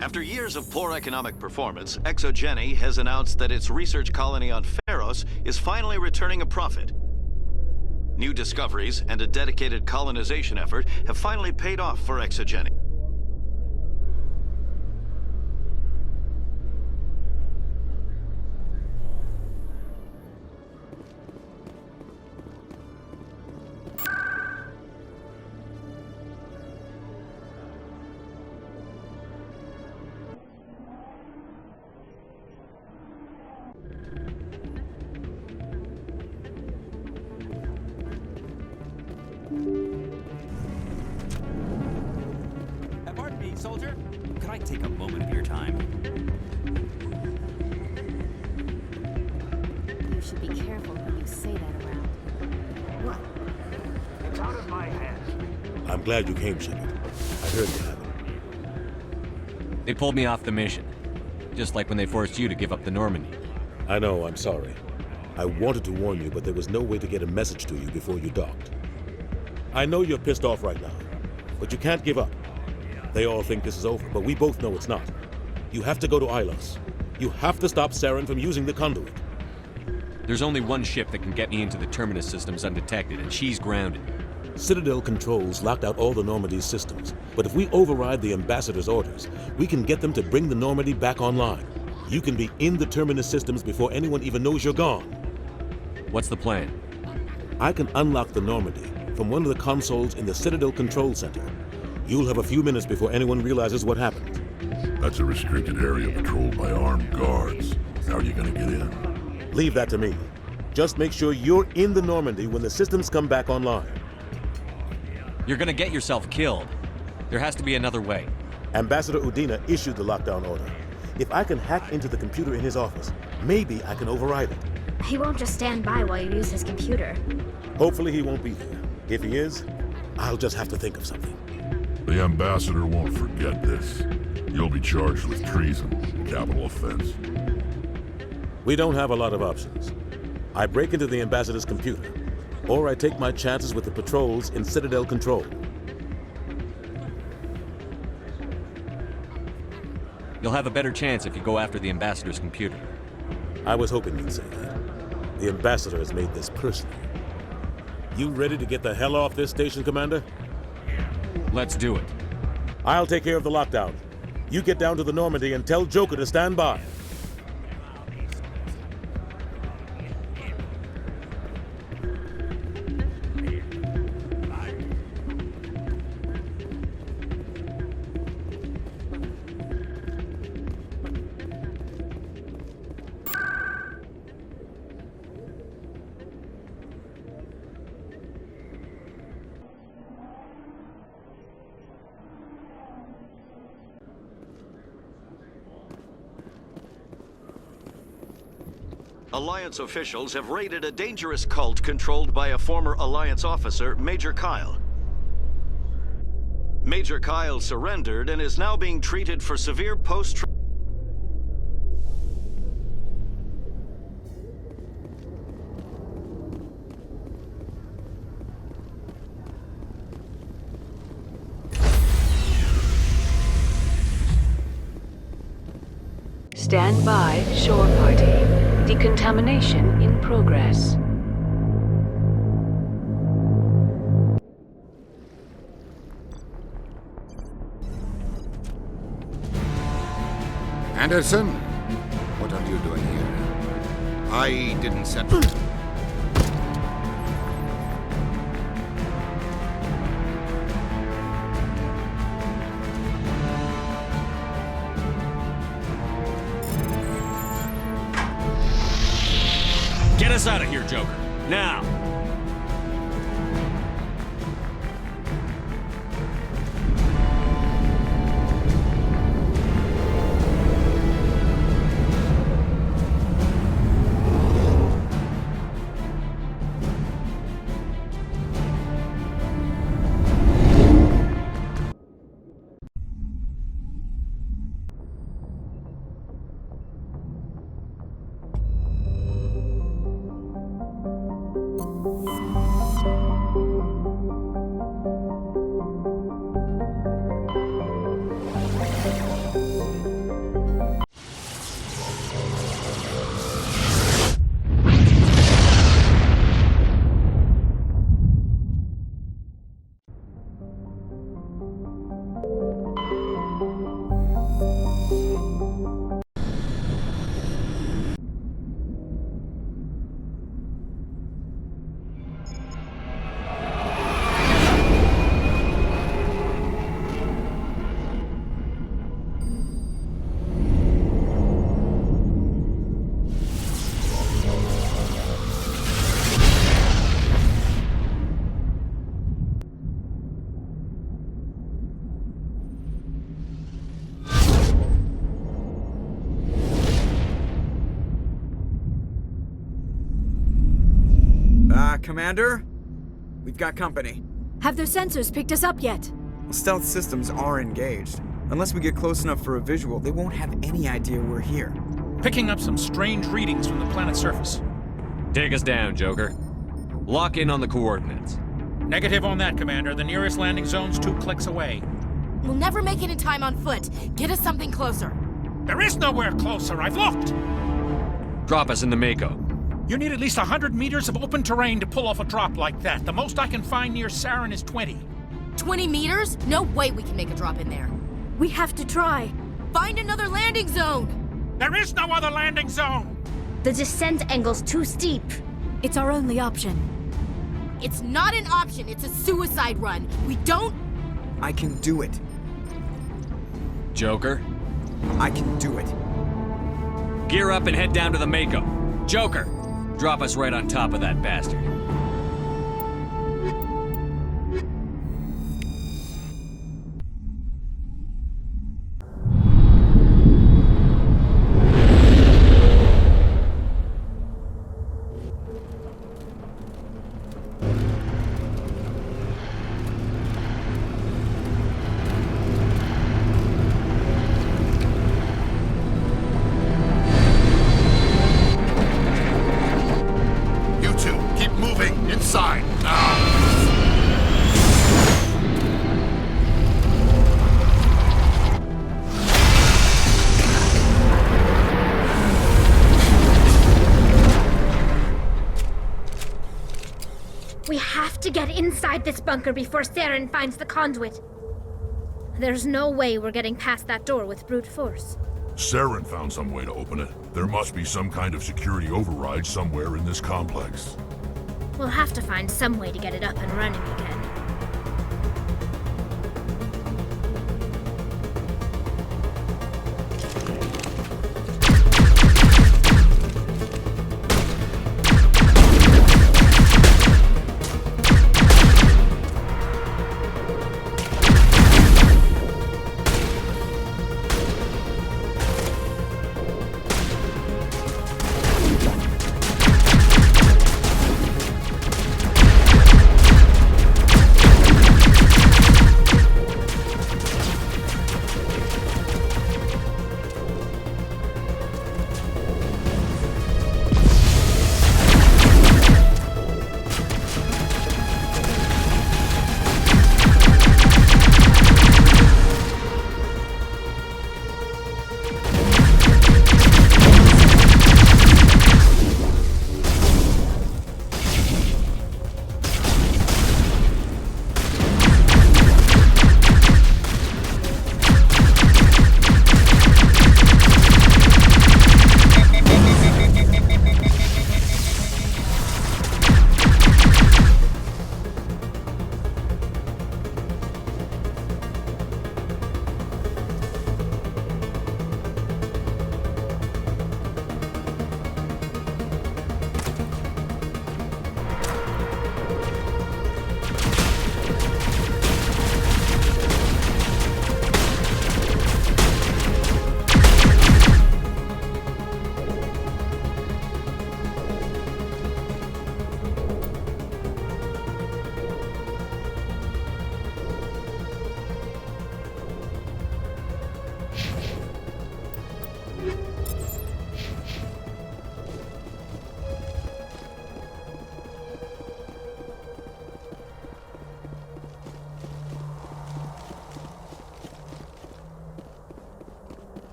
After years of poor economic performance, ExoGeni has announced that its research colony on Pharos is finally returning a profit. New discoveries and a dedicated colonization effort have finally paid off for ExoGeni. Pardon me, soldier. Could I take a moment of your time? You should be careful when you say that around. What? It's out of my hands. I'm glad you came, Shepard. I heard what happened. They pulled me off the mission. Just like when they forced you to give up the Normandy. I know, I'm sorry. I wanted to warn you, but there was no way to get a message to you before you docked. I know you're pissed off right now, but you can't give up. They all think this is over, but we both know it's not. You have to go to Ilos. You have to stop Saren from using the conduit. There's only one ship that can get me into the Terminus systems undetected, and she's grounded. Citadel controls locked out all the Normandy's systems, but if we override the Ambassador's orders, we can get them to bring the Normandy back online. You can be in the Terminus systems before anyone even knows you're gone. What's the plan? I can unlock the Normandy from one of the consoles in the Citadel Control Center. You'll have a few minutes before anyone realizes what happened. That's a restricted area patrolled by armed guards. How are you gonna get in? Leave that to me. Just make sure you're in the Normandy when the systems come back online. You're gonna get yourself killed. There has to be another way. Ambassador Udina issued the lockdown order. If I can hack into the computer in his office, maybe I can override it. He won't just stand by while you use his computer. Hopefully he won't be there. If he is, I'll just have to think of something. The Ambassador won't forget this. You'll be charged with treason, a capital offense. We don't have a lot of options. I break into the Ambassador's computer, or I take my chances with the patrols in Citadel Control. You'll have a better chance if you go after the Ambassador's computer. I was hoping you'd say that. The Ambassador has made this personal. You ready to get the hell off this station, Commander? Let's do it. I'll take care of the lockdown. You get down to the Normandy and tell Joker to stand by. Alliance officials have raided a dangerous cult controlled by a former Alliance officer, Major Kyle. Major Kyle surrendered and is now being treated for severe post-traumatic Stand by, shore party. Decontamination in progress. Anderson? What are you doing here? I didn't send... Get us out of here, Joker. Now! Commander? We've got company. Have their sensors picked us up yet? Stealth systems are engaged. Unless we get close enough for a visual, they won't have any idea we're here. Picking up some strange readings from the planet's surface. Take us down, Joker. Lock in on the coordinates. Negative on that, Commander. The nearest landing zone's 2 clicks away. We'll never make it in time on foot. Get us something closer. There is nowhere closer. I've looked. Drop us in the Mako. You need at least 100 meters of open terrain to pull off a drop like that. The most I can find near Saren is 20. 20 meters? No way we can make a drop in there. We have to try. Find another landing zone! There is no other landing zone! The descent angle's too steep. It's our only option. It's not an option, it's a suicide run. We don't... I can do it. Joker? I can do it. Gear up and head down to the Mako. Joker, drop us right on top of that bastard. We have to get inside this bunker before Saren finds the conduit. There's no way we're getting past that door with brute force. Saren found some way to open it. There must be some kind of security override somewhere in this complex. We'll have to find some way to get it up and running again.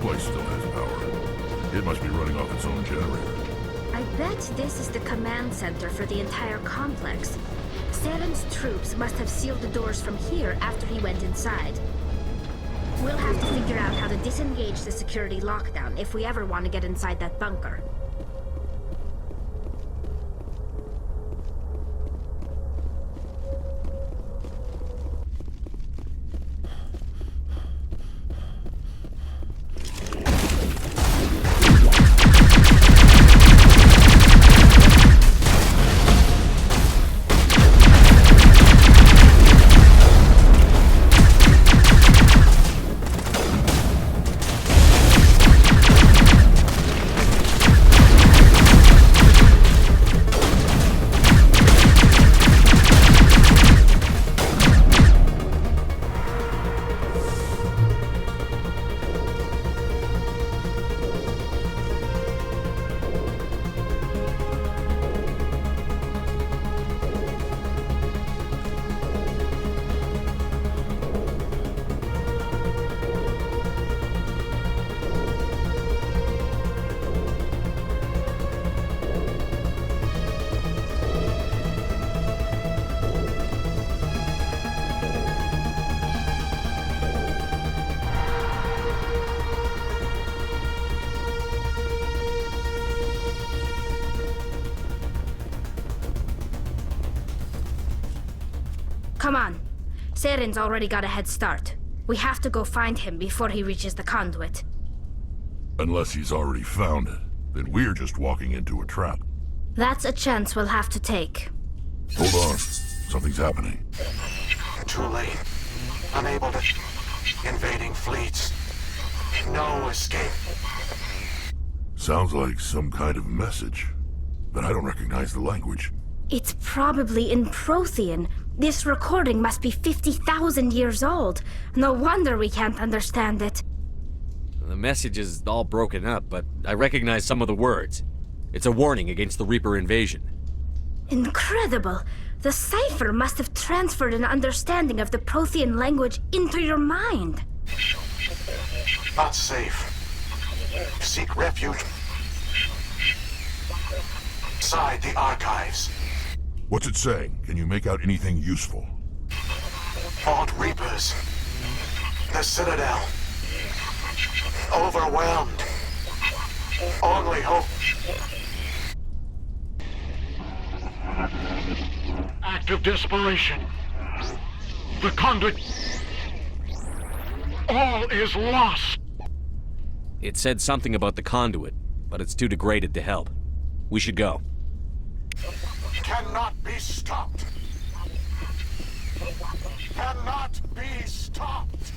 place still has power. It must be running off its own generator. I bet this is the command center for the entire complex. Saren's troops must have sealed the doors from here after he went inside. We'll have to figure out how to disengage the security lockdown if we ever want to get inside that bunker. Come on. Saren's already got a head start. We have to go find him before he reaches the conduit. Unless he's already found it, then we're just walking into a trap. That's a chance we'll have to take. Hold on. Something's happening. Too late. Unable to... Invading fleets. No escape. Sounds like some kind of message, but I don't recognize the language. It's probably in Prothean. This recording must be 50,000 years old. No wonder we can't understand it. The message is all broken up, but I recognize some of the words. It's a warning against the Reaper invasion. Incredible! The cipher must have transferred an understanding of the Prothean language into your mind. Not safe. Seek refuge inside the archives. What's it saying? Can you make out anything useful? Fought Reapers. The Citadel. Overwhelmed. Only hope. Act of desperation. The conduit. All is lost. It said something about the conduit, but it's too degraded to help. We should go. Cannot be stopped. Cannot be stopped.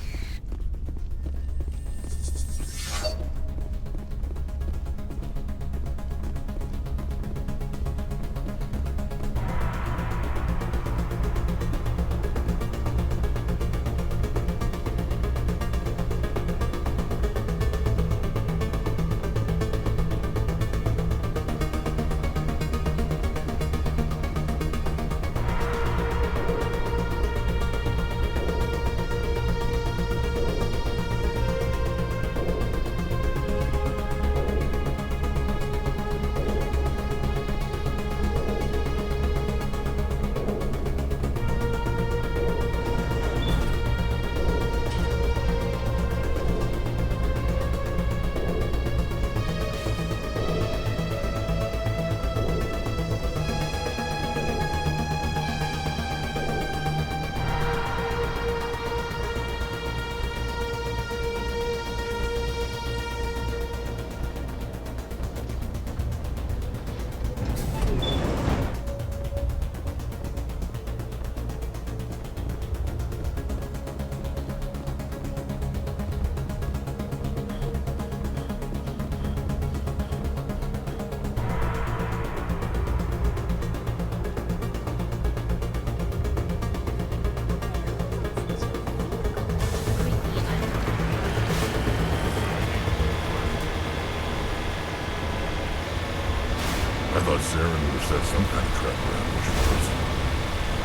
I thought Saren would have set some kind of trap around where she was.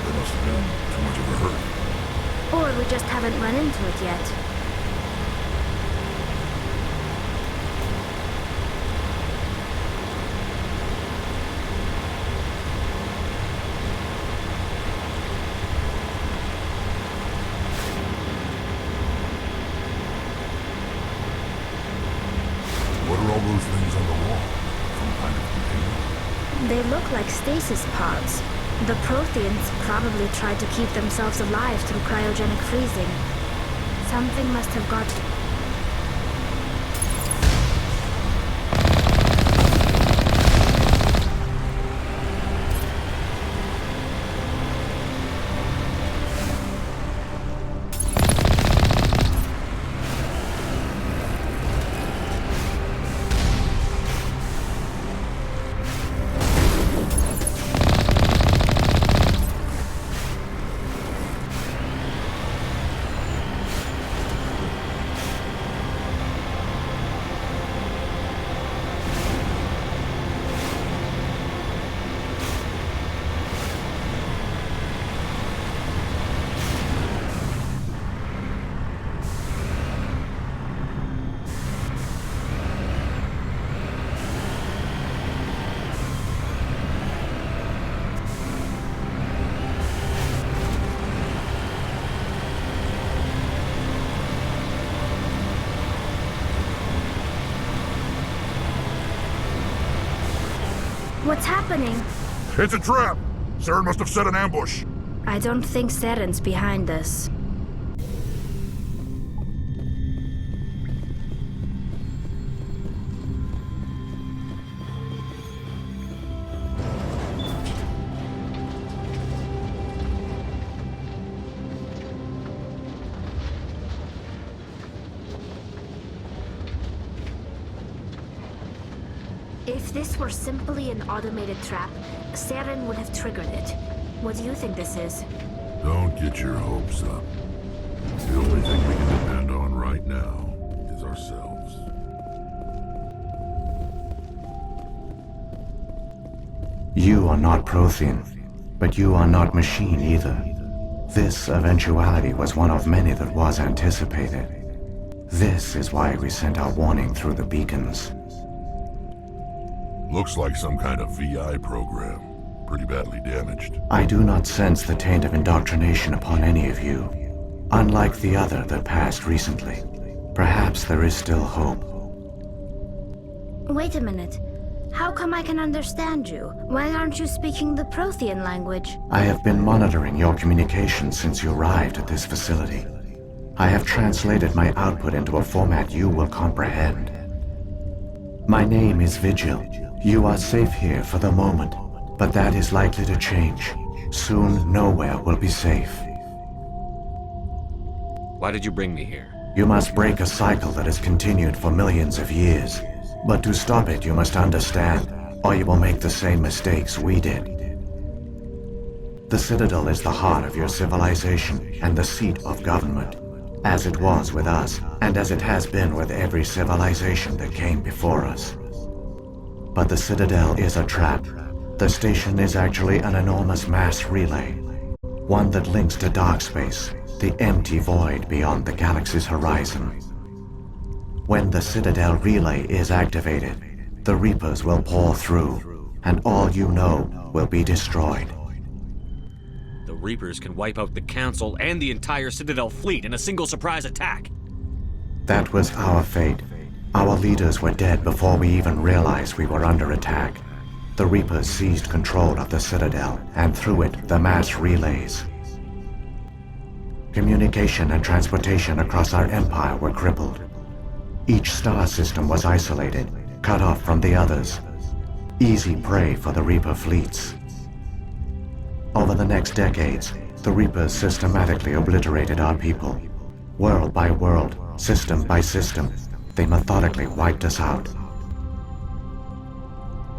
There must have been too much of a hurry. Or we just haven't run into it yet. those things on the wall? Some kind of container? They look like stasis pods. The Protheans probably tried to keep themselves alive through cryogenic freezing. Something must have got... What's happening? It's a trap! Saren must have set an ambush. I don't think Saren's behind this. If this were simply an automated trap, Saren would have triggered it. What do you think this is? Don't get your hopes up. The only thing we can depend on right now is ourselves. You are not Prothean, but you are not machine either. This eventuality was one of many that was anticipated. This is why we sent our warning through the beacons. Looks like some kind of VI program. Pretty badly damaged. I do not sense the taint of indoctrination upon any of you. Unlike the other that passed recently. Perhaps there is still hope. Wait a minute. How come I can understand you? Why aren't you speaking the Prothean language? I have been monitoring your communications since you arrived at this facility. I have translated my output into a format you will comprehend. My name is Vigil. You are safe here for the moment, but that is likely to change. Soon, nowhere will be safe. Why did you bring me here? You must break a cycle that has continued for millions of years. But to stop it, you must understand, or you will make the same mistakes we did. The Citadel is the heart of your civilization and the seat of government, as it was with us, and as it has been with every civilization that came before us. But the Citadel is a trap. The station is actually an enormous mass relay, one that links to dark space, the empty void beyond the galaxy's horizon. When the Citadel relay is activated, the Reapers will pour through, and all you know will be destroyed. The Reapers can wipe out the Council and the entire Citadel fleet in a single surprise attack. That was our fate. Our leaders were dead before we even realized we were under attack. The Reapers seized control of the Citadel, and through it, the mass relays. Communication and transportation across our empire were crippled. Each star system was isolated, cut off from the others. Easy prey for the Reaper fleets. Over the next decades, the Reapers systematically obliterated our people. World by world, system by system, they methodically wiped us out.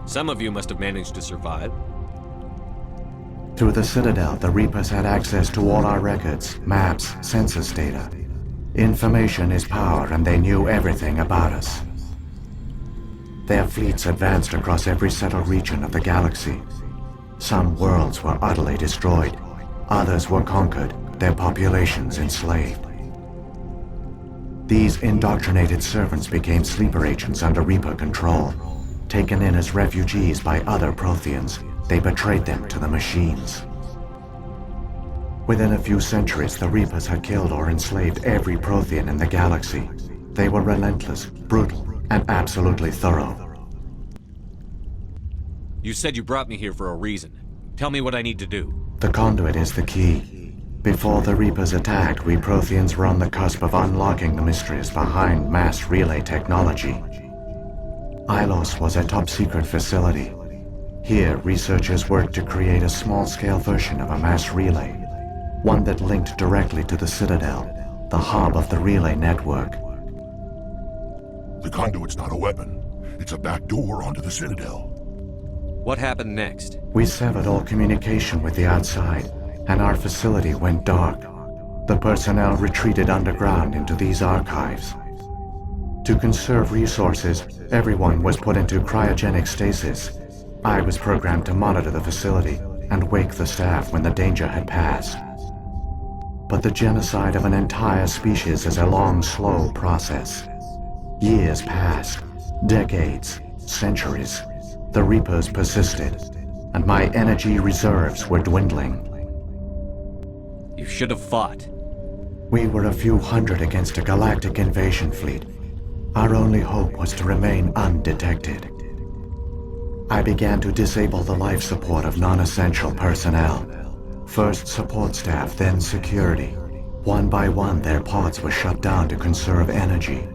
Some of you must have managed to survive. Through the Citadel, the Reapers had access to all our records, maps, census data. Information is power, and they knew everything about us. Their fleets advanced across every settled region of the galaxy. Some worlds were utterly destroyed. Others were conquered, their populations enslaved. These indoctrinated servants became sleeper agents under Reaper control. Taken in as refugees by other Protheans, they betrayed them to the machines. Within a few centuries, the Reapers had killed or enslaved every Prothean in the galaxy. They were relentless, brutal, and absolutely thorough. You said you brought me here for a reason. Tell me what I need to do. The conduit is the key. Before the Reapers attacked, we Protheans were on the cusp of unlocking the mysteries behind mass relay technology. Ilos was a top-secret facility. Here, researchers worked to create a small-scale version of a mass relay, one that linked directly to the Citadel, the hub of the relay network. The conduit's not a weapon. It's a back door onto the Citadel. What happened next? We severed all communication with the outside, and our facility went dark. The personnel retreated underground into these archives. To conserve resources, everyone was put into cryogenic stasis. I was programmed to monitor the facility and wake the staff when the danger had passed. But the genocide of an entire species is a long, slow process. Years passed, decades, centuries. The Reapers persisted, and my energy reserves were dwindling. You should have fought. We were a few hundred against a galactic invasion fleet. Our only hope was to remain undetected. I began to disable the life support of non-essential personnel. First support staff, then security. One by one, their pods were shut down to conserve energy.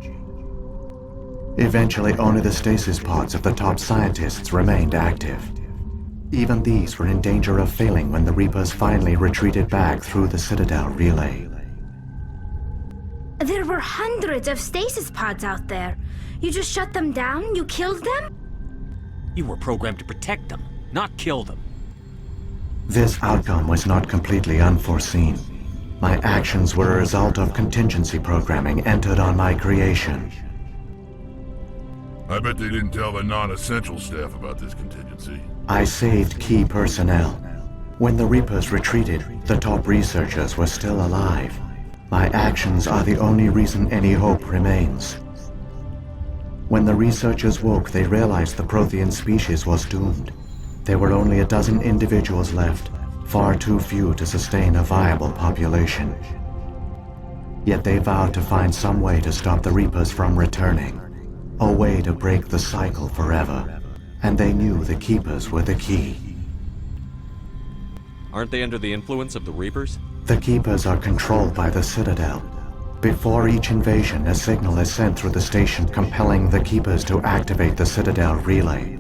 Eventually, only the stasis pods of the top scientists remained active. Even these were in danger of failing when the Reapers finally retreated back through the Citadel relay. There were hundreds of stasis pods out there. You just shut them down? You killed them? You were programmed to protect them, not kill them. This outcome was not completely unforeseen. My actions were a result of contingency programming entered on my creation. I bet they didn't tell the non-essential staff about this contingency. I saved key personnel. When the Reapers retreated, the top researchers were still alive. My actions are the only reason any hope remains. When the researchers woke, they realized the Prothean species was doomed. There were only a dozen individuals left, far too few to sustain a viable population. Yet they vowed to find some way to stop the Reapers from returning. A way to break the cycle forever. And they knew the Keepers were the key. Aren't they under the influence of the Reapers? The Keepers are controlled by the Citadel. Before each invasion, a signal is sent through the station compelling the Keepers to activate the Citadel relay.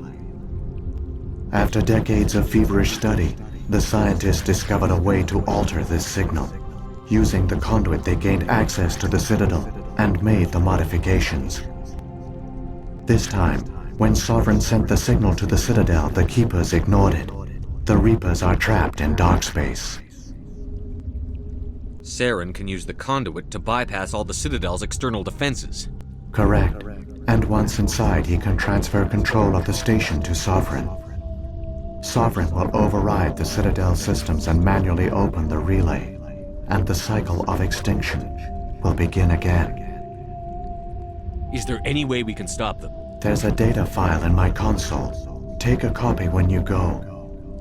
After decades of feverish study, the scientists discovered a way to alter this signal. Using the conduit, they gained access to the Citadel and made the modifications. This time, when Sovereign sent the signal to the Citadel, the Keepers ignored it. The Reapers are trapped in dark space. Saren can use the conduit to bypass all the Citadel's external defenses. Correct. And once inside, he can transfer control of the station to Sovereign. Sovereign will override the Citadel systems and manually open the relay. And the cycle of extinction will begin again. Is there any way we can stop them? There's a data file in my console. Take a copy when you go.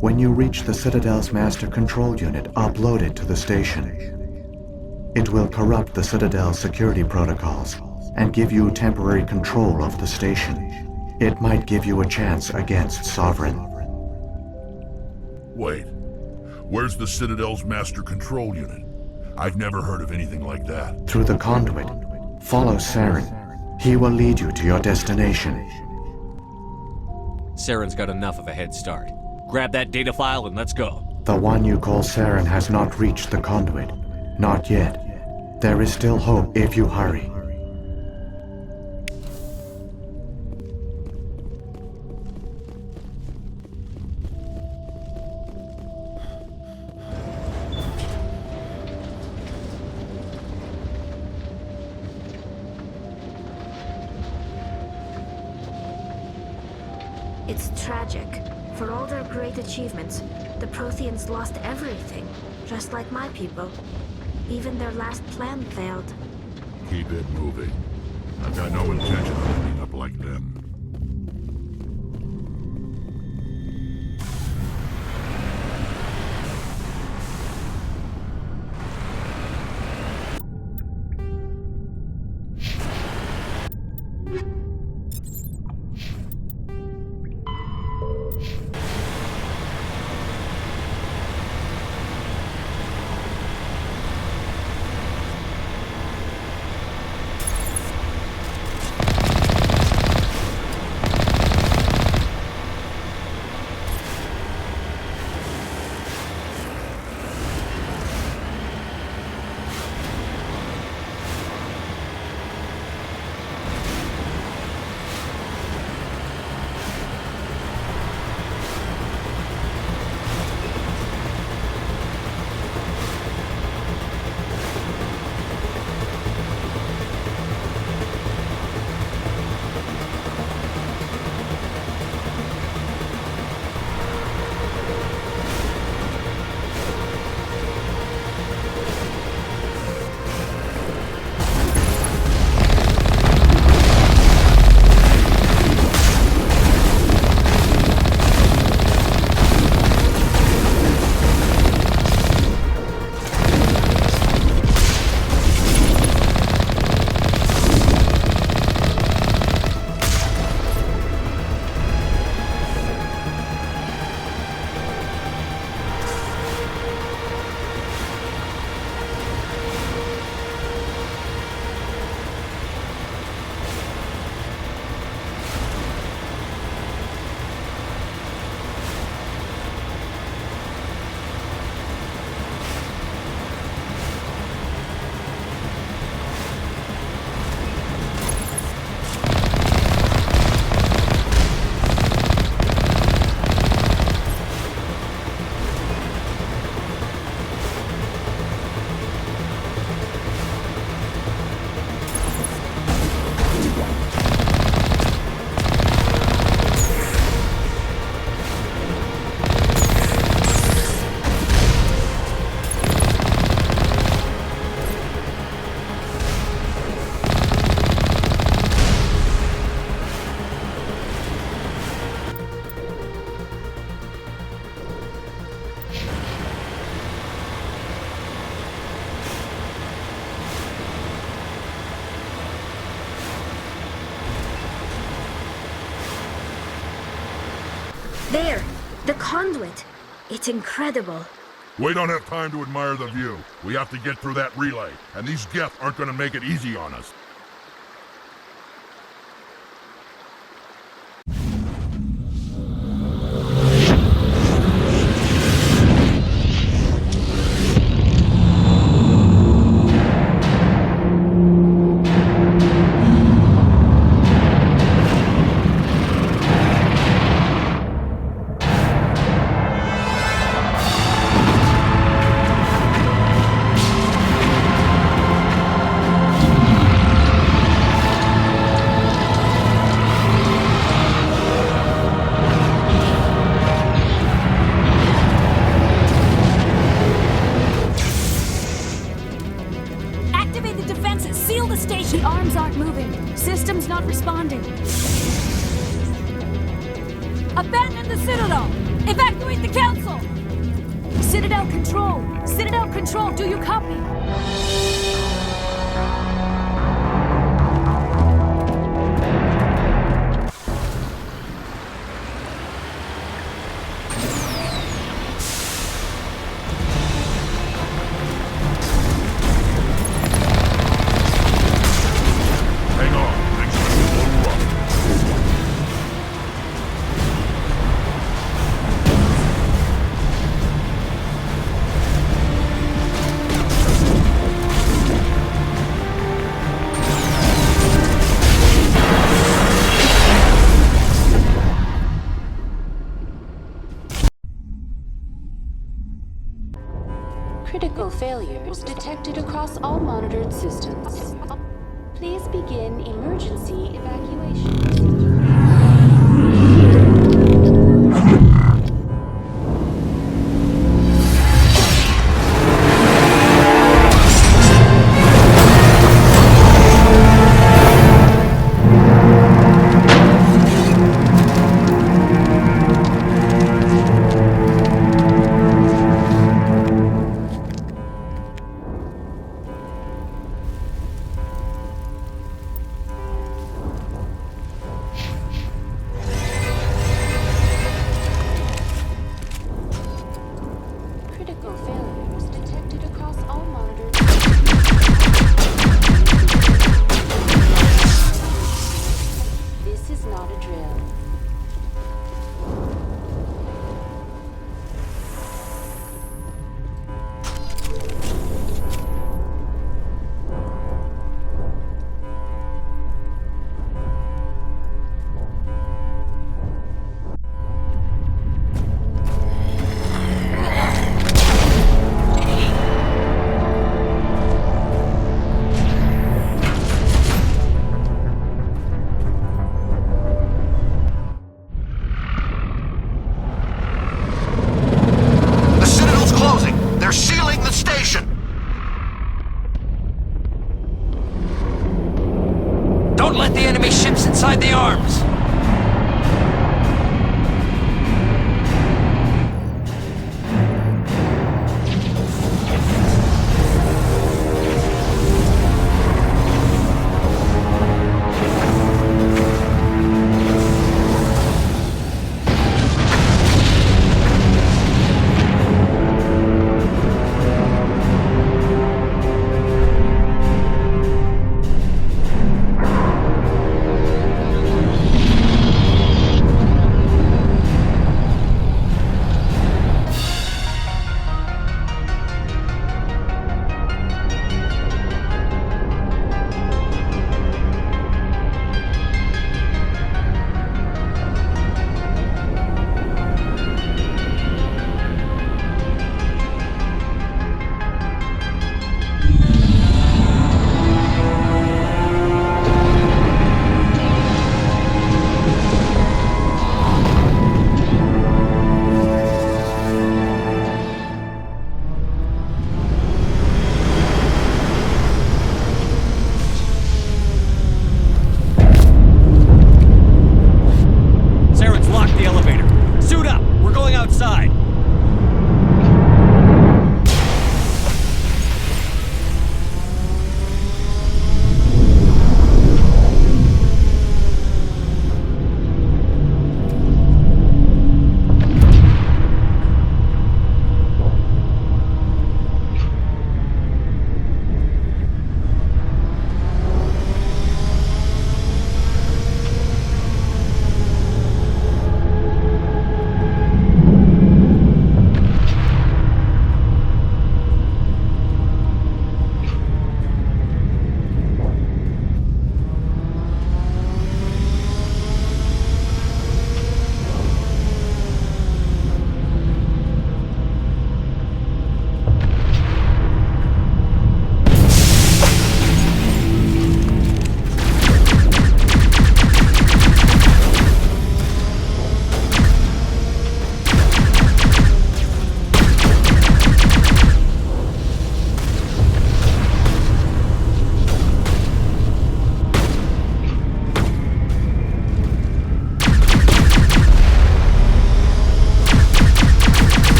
When you reach the Citadel's master control unit, upload it to the station. It will corrupt the Citadel's security protocols and give you temporary control of the station. It might give you a chance against Sovereign. Wait. Where's the Citadel's master control unit? I've never heard of anything like that. Through the conduit. Follow Saren. He will lead you to your destination. Saren's got enough of a head start. Grab that data file and let's go. The one you call Saren has not reached the conduit. Not yet. There is still hope if you hurry. It's tragic. For all their great achievements, the Protheans lost everything, just like my people. Even their last plan failed. Keep it moving. I've got no intention of ending up like them. There! The conduit! It's incredible. We don't have time to admire the view. We have to get through that relay, and these Geth aren't gonna make it easy on us. Abandon the Citadel! Evacuate the Council! Citadel Control! Citadel Control, do you copy? Critical failures detected across all monitored systems. Please begin emergency evacuation. Don't let the enemy ships inside the arms!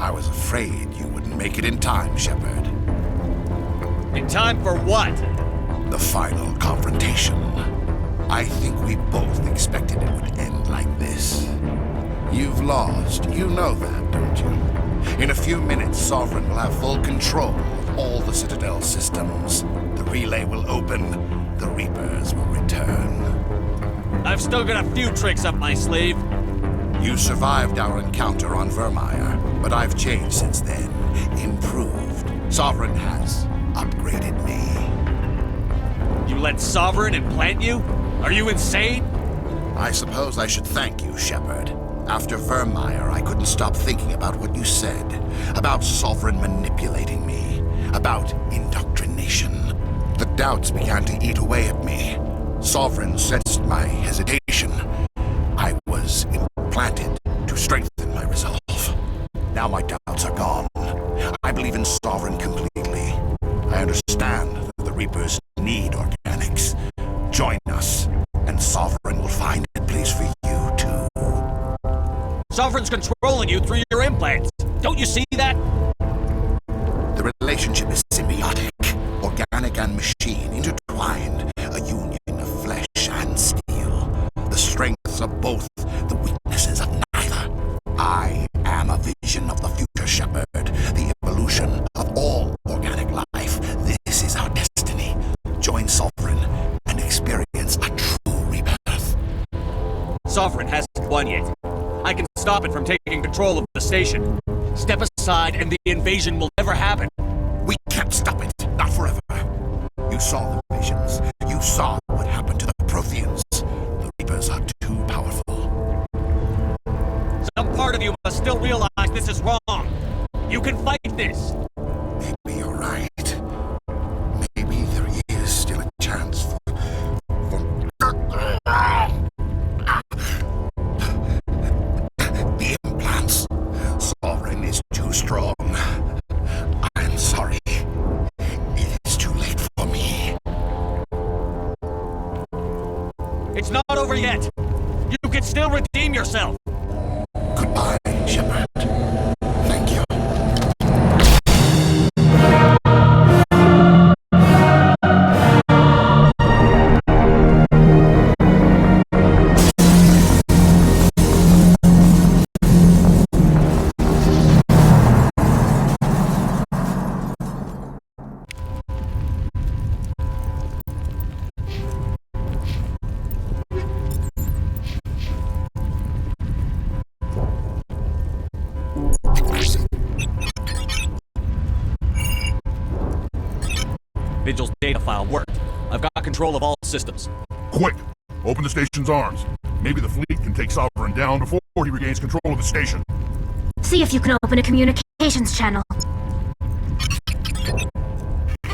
I was afraid you wouldn't make it in time, Shepard. In time for what? The final confrontation. I think we both expected it would end like this. You've lost. You know that, don't you? In a few minutes, Sovereign will have full control of all the Citadel systems. The relay will open. The Reapers will return. I've still got a few tricks up my sleeve. You survived our encounter on Vermeer, but I've changed since then. Improved. Sovereign has upgraded me. You let Sovereign implant you? Are you insane? I suppose I should thank you, Shepard. After Vermeer, I couldn't stop thinking about what you said. About Sovereign manipulating me. About indoctrination. The doubts began to eat away at me. Sovereign sensed my hesitation. I was implanted to strengthen my resolve. Now my doubts are gone. I believe in Sovereign completely. I understand that the Reapers need organics. Join us, and Sovereign will find a place for you, too. Sovereign's controlling you through your implants. Don't you see that? The relationship is symbiotic. Organic and machine intertwined. A union of flesh and steel. The strengths of both, the weaknesses of neither. I am a vision of the future, Shepard. The evolution of all organic life. This is our destiny. Join Sovereign and experience a true rebirth. Sovereign hasn't won yet. I can stop it from taking control of the station. Step aside and the invasion will never happen. We can't stop it. Not forever. You saw the visions. You saw what happened to the Protheans. The Reapers are too powerful. Some part of you must still realize this is wrong. You can fight this. Maybe you're right. Maybe there is still a chance for... The implants. Sovereign is too strong. I'm sorry. It is too late for me. It's not over yet. You can still redeem yourself. Goodbye, Shepard. Thank you. Vigil's data file worked. I've got control of all systems. Quick! Open the station's arms. Maybe the fleet can take Sovereign down before he regains control of the station. See if you can open a communications channel. The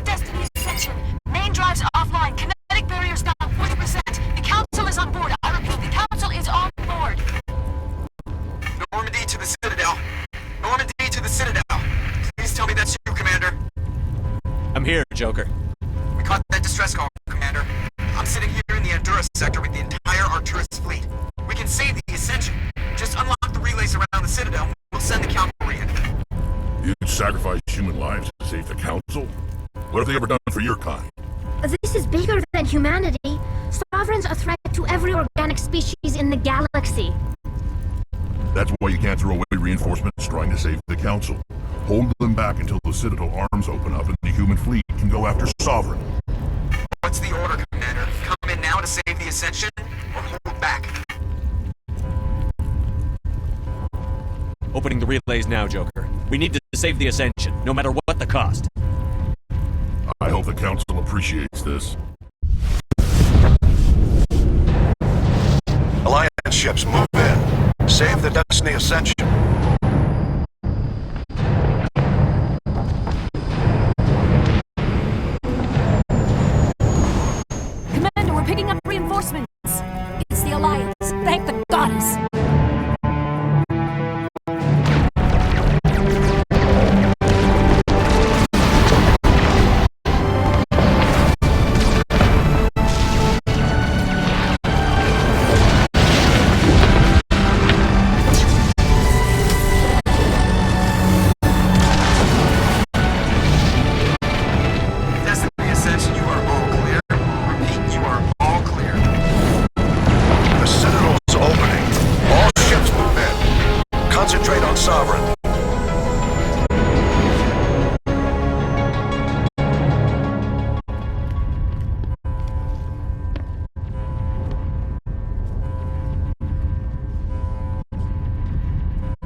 Destiny Ascension. Main drives offline. Kinetic barriers down 40%. The Council is on board. I repeat, the Council is on board. Normandy to the Citadel. Normandy to the Citadel. Please tell me that's you, Commander. I'm here, Joker. We caught that distress call, Commander. I'm sitting here in the Endura sector with the entire Arcturus fleet. We can save the Ascension. Just unlock the relays around the Citadel. We'll send the cavalry in. You'd sacrifice human lives to save the Council? What have they ever done for your kind? This is bigger than humanity. Sovereign's a threat to every organic species in the galaxy. That's why you can't throw away reinforcements trying to save the Council. Hold them back until the Citadel arms open up and the human fleet can go after Sovereign. What's the order, Commander? Come in now to save the Ascension, or hold back? Opening the relays now, Joker. We need to save the Ascension, no matter what the cost. I hope the Council appreciates this. Alliance ships, move in. Save the Destiny Ascension. Commander, we're picking up reinforcements. It's the Alliance. Thank the goddess.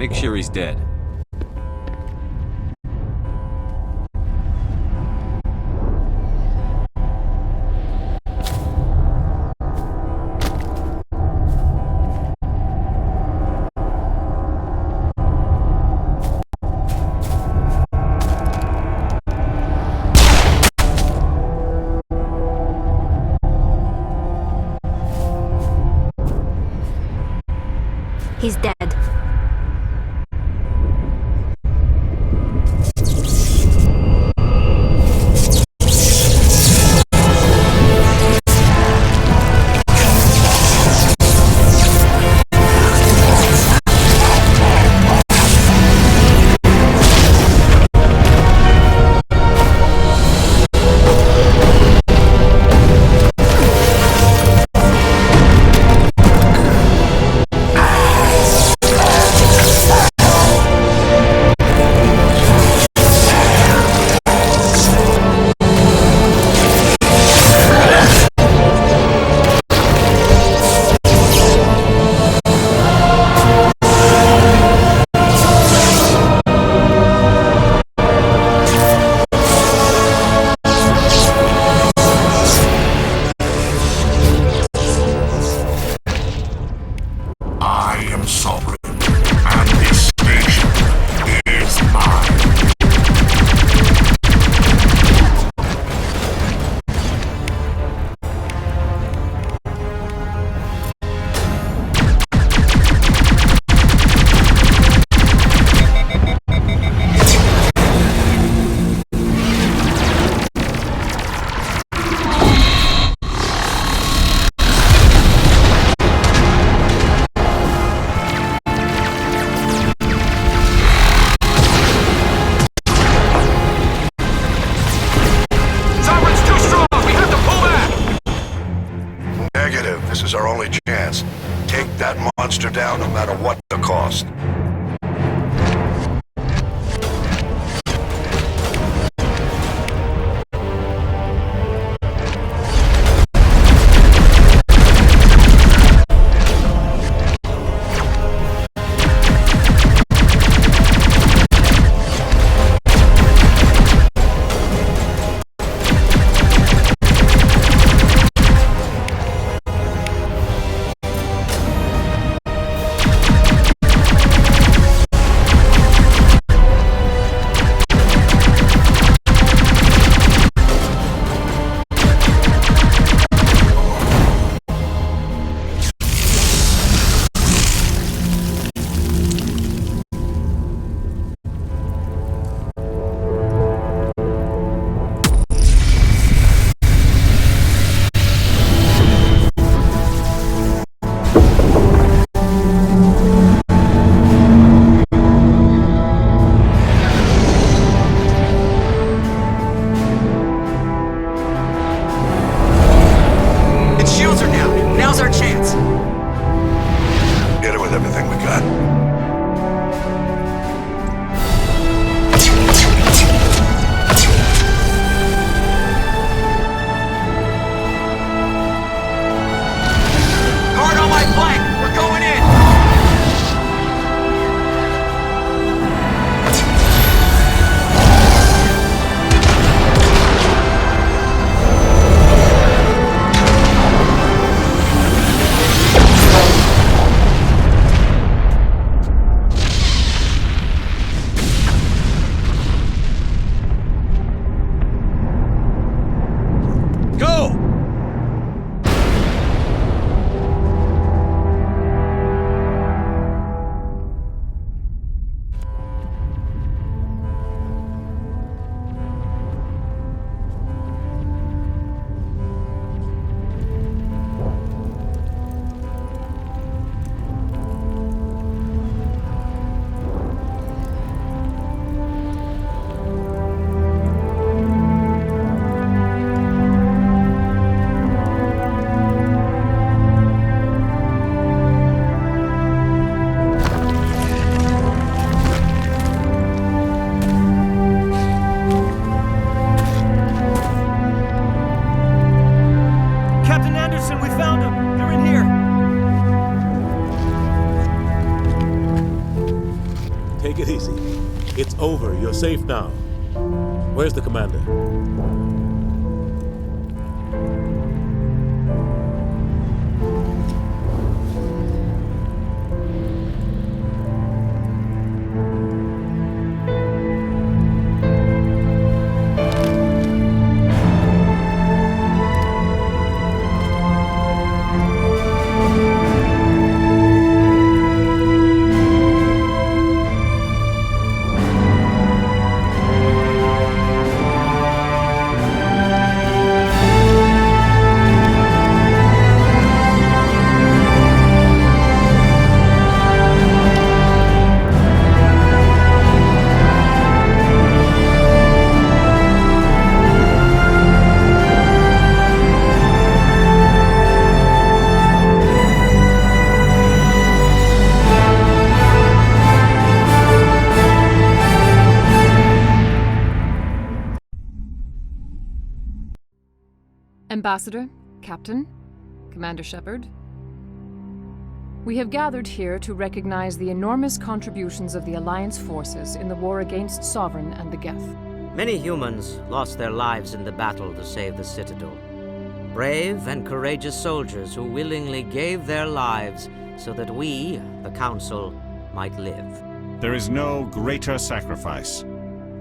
Make sure he's dead. He's dead. This is our only chance. Take that monster down no matter what the cost. It's over. You're safe now. Where's the commander? Ambassador, Captain, Commander Shepard. We have gathered here to recognize the enormous contributions of the Alliance forces in the war against Sovereign and the Geth. Many humans lost their lives in the battle to save the Citadel. Brave and courageous soldiers who willingly gave their lives so that we, the Council, might live. There is no greater sacrifice,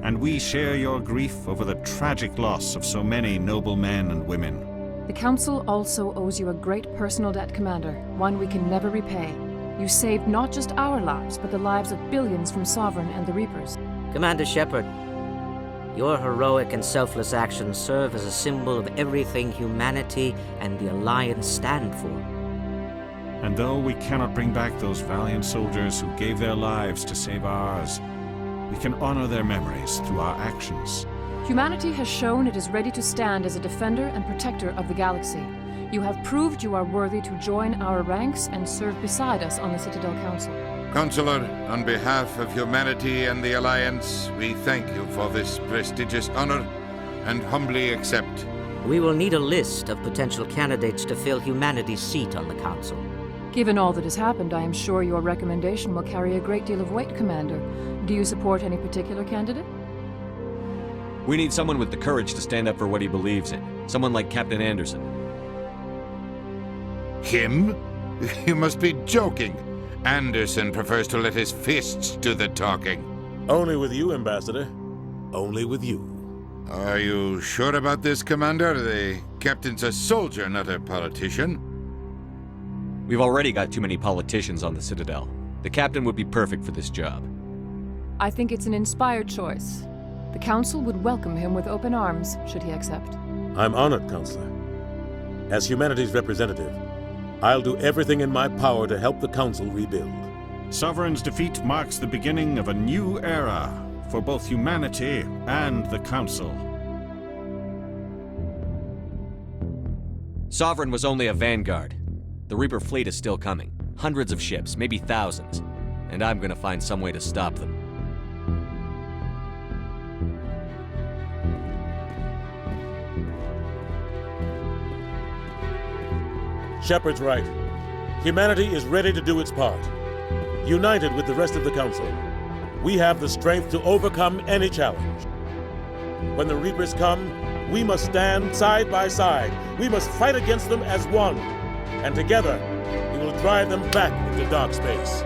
and we share your grief over the tragic loss of so many noble men and women. The Council also owes you a great personal debt, Commander, one we can never repay. You saved not just our lives, but the lives of billions from Sovereign and the Reapers. Commander Shepard, your heroic and selfless actions serve as a symbol of everything humanity and the Alliance stand for. And though we cannot bring back those valiant soldiers who gave their lives to save ours, we can honor their memories through our actions. Humanity has shown it is ready to stand as a defender and protector of the galaxy. You have proved you are worthy to join our ranks and serve beside us on the Citadel Council. Counselor, on behalf of humanity and the Alliance, we thank you for this prestigious honor and humbly accept. We will need a list of potential candidates to fill humanity's seat on the Council. Given all that has happened, I am sure your recommendation will carry a great deal of weight, Commander. Do you support any particular candidate? We need someone with the courage to stand up for what he believes in. Someone like Captain Anderson. Him? You must be joking. Anderson prefers to let his fists do the talking. Only with you, Ambassador. Only with you. Are you sure about this, Commander? The captain's a soldier, not a politician. We've already got too many politicians on the Citadel. The captain would be perfect for this job. I think it's an inspired choice. The Council would welcome him with open arms, should he accept. I'm honored, Counselor. As humanity's representative, I'll do everything in my power to help the Council rebuild. Sovereign's defeat marks the beginning of a new era for both humanity and the Council. Sovereign was only a vanguard. The Reaper fleet is still coming. Hundreds of ships, maybe thousands. And I'm gonna find some way to stop them. Shepard's right. Humanity is ready to do its part. United with the rest of the Council, we have the strength to overcome any challenge. When the Reapers come, we must stand side by side. We must fight against them as one. And together, we will drive them back into dark space.